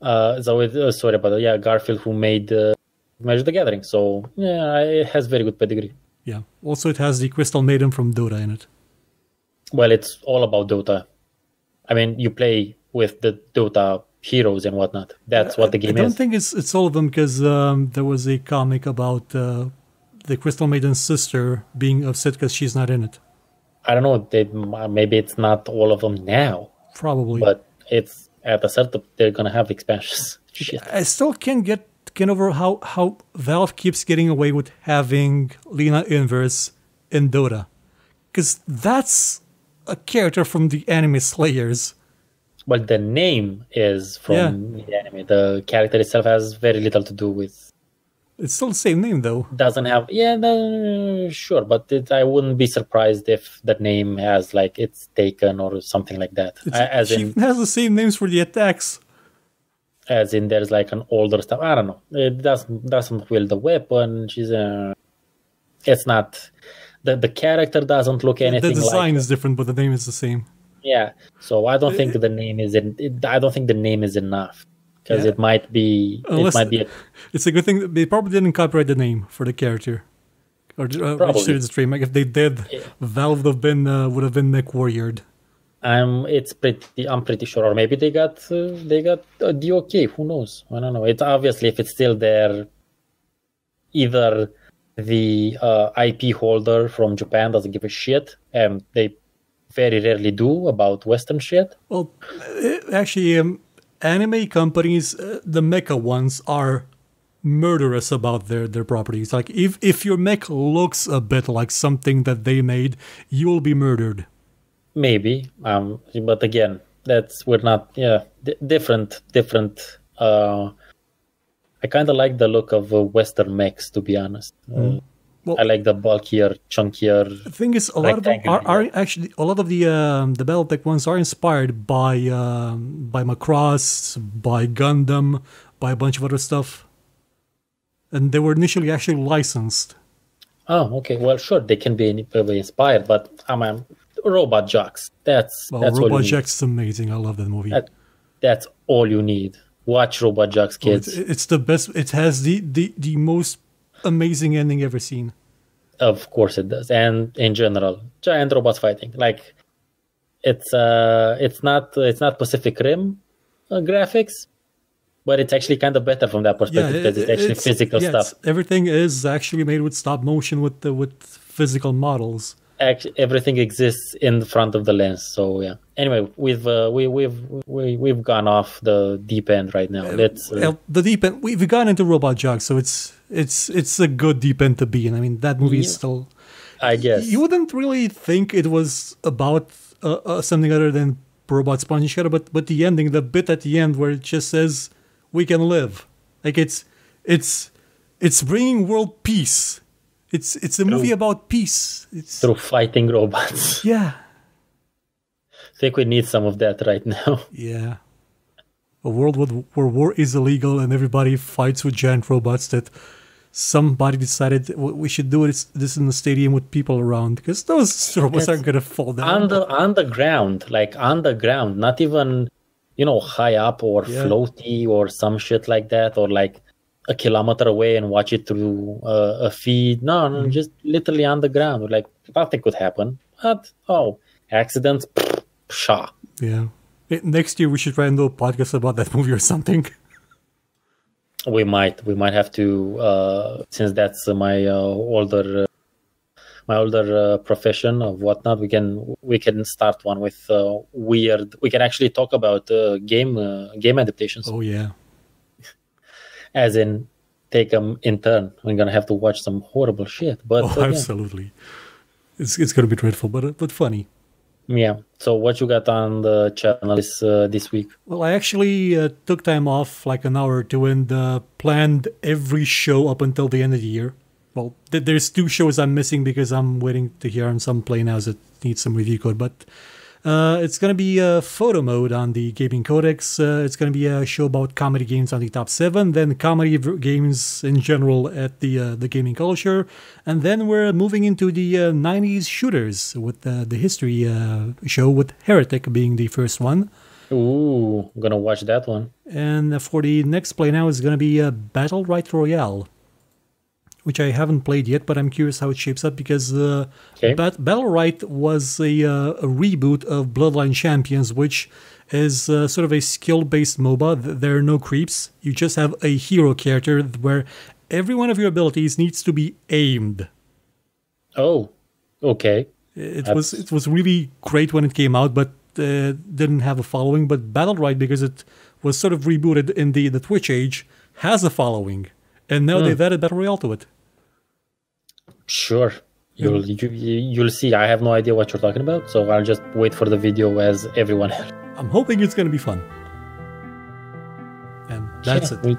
Sorry about that. Yeah, Garfield, who made Magic the Gathering. So yeah, it has very good pedigree. Yeah. Also, it has the Crystal Maiden from Dota in it. Well, it's all about Dota. I mean, you play with the Dota heroes and whatnot. That's what the game is. I don't think it's all of them, because there was a comic about the Crystal Maiden's sister being upset because she's not in it. I don't know. Maybe it's not all of them now. Probably. But it's at a certain, they're going to have expansions. Shit. I still can't get over how Valve keeps getting away with having Lina Inverse in Dota. Because that's a character from the anime Slayers. Well, the name is from the anime. The character itself has very little to do with... It's still the same name, though. Doesn't have... Yeah, sure. But I wouldn't be surprised if the name has, like, it's taken or something like that. She has the same names for the attacks. As in, there's, like, an older stuff. I don't know. It doesn't wield the weapon. She's it's not... The character doesn't look anything like... The design is different, but the name is the same. Yeah, so I don't think the name is I don't think the name is enough, because it might be. It's a good thing that they probably didn't copyright the name for the character, or registered the trademark. If they did, Valve would have been MechWarriored. I'm pretty sure, or maybe they got the okay. Who knows? I don't know. It's obviously, if it's still there, either the IP holder from Japan doesn't give a shit, and they very rarely do about Western shit. Well, actually, anime companies, the mecha ones, are murderous about their properties. Like, if your mech looks a bit like something that they made, you will be murdered. Maybe, but again, we're not. Yeah, different. I kind of like the look of Western mechs, to be honest. Well, I like the bulkier, chunkier. The thing is, a lot of them are actually, a lot of the Battletech ones are inspired by Macross, by Gundam, by a bunch of other stuff, and they were initially actually licensed. Oh, okay. Well, sure, they can be inspired, but Robot Jox. Robot Jox is amazing. I love that movie. That's all you need. Watch Robot Jox, kids. It's the best. It has the most amazing ending ever seen. Of course it does. And in general, giant robots fighting, like it's not Pacific Rim graphics, but it's actually kind of better from that perspective, because it's actually physical stuff. Everything is actually made with stop motion with physical models. Actually, everything exists in front of the lens. So yeah. Anyway, we've gone off the deep end right now. The deep end. We've gone into Robot Jox, so it's a good deep end to be in. I mean, that movie is still. I guess you wouldn't really think it was about something other than robots punch each other, but the ending, the bit at the end where it just says we can live, like it's bringing world peace. It's a movie about peace. It's through fighting robots. Yeah. I think we need some of that right now. Yeah. A world where war is illegal and everybody fights with giant robots that somebody decided we should do this in the stadium with people around because those robots aren't going to fall down. Underground, not even, high up or floaty or some shit like that, or like a kilometer away and watch it through a feed. No, just literally underground. Like nothing could happen. But, accidents, pshaw. Yeah. Next year we should try and do a podcast about that movie or something. We might have to, since that's my older profession of whatnot. We can start one with weird. We can actually talk about game adaptations. Oh yeah. As in, take them in turn. We're gonna have to watch some horrible shit. But absolutely, it's gonna be dreadful, but funny. Yeah. So what you got on the channel this week? Well, I actually took time off, like an hour or two, and planned every show up until the end of the year. Well, there's 2 shows I'm missing because I'm waiting to hear on some play now that needs some review code. But it's going to be a photo mode on the Gaming Codex. It's going to be a show about comedy games on the top 7, then comedy games in general at the gaming culture. And then we're moving into the 90s shooters with the history show with Heretic being the first one. Ooh, I'm going to watch that one. And for the next play now is going to be Battle Right Royale, which I haven't played yet, but I'm curious how it shapes up because Battle Right was a reboot of Bloodline Champions, which is sort of a skill-based MOBA. There are no creeps. You just have a hero character where every one of your abilities needs to be aimed. Oh, okay. It was really great when it came out, but didn't have a following. But Battle Right, because it was sort of rebooted in the Twitch age, has a following. And now they've added Battle Royale to it. Sure. You'll see. I have no idea what you're talking about, so I'll just wait for the video as everyone else. I'm hoping it's going to be fun. And that's it.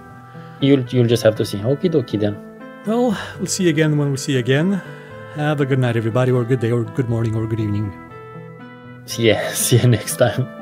You'll just have to see. Okie dokie then. Well, we'll see you again when we see you again. Have a good night, everybody, or good day, or good morning, or good evening. Yeah, see you next time.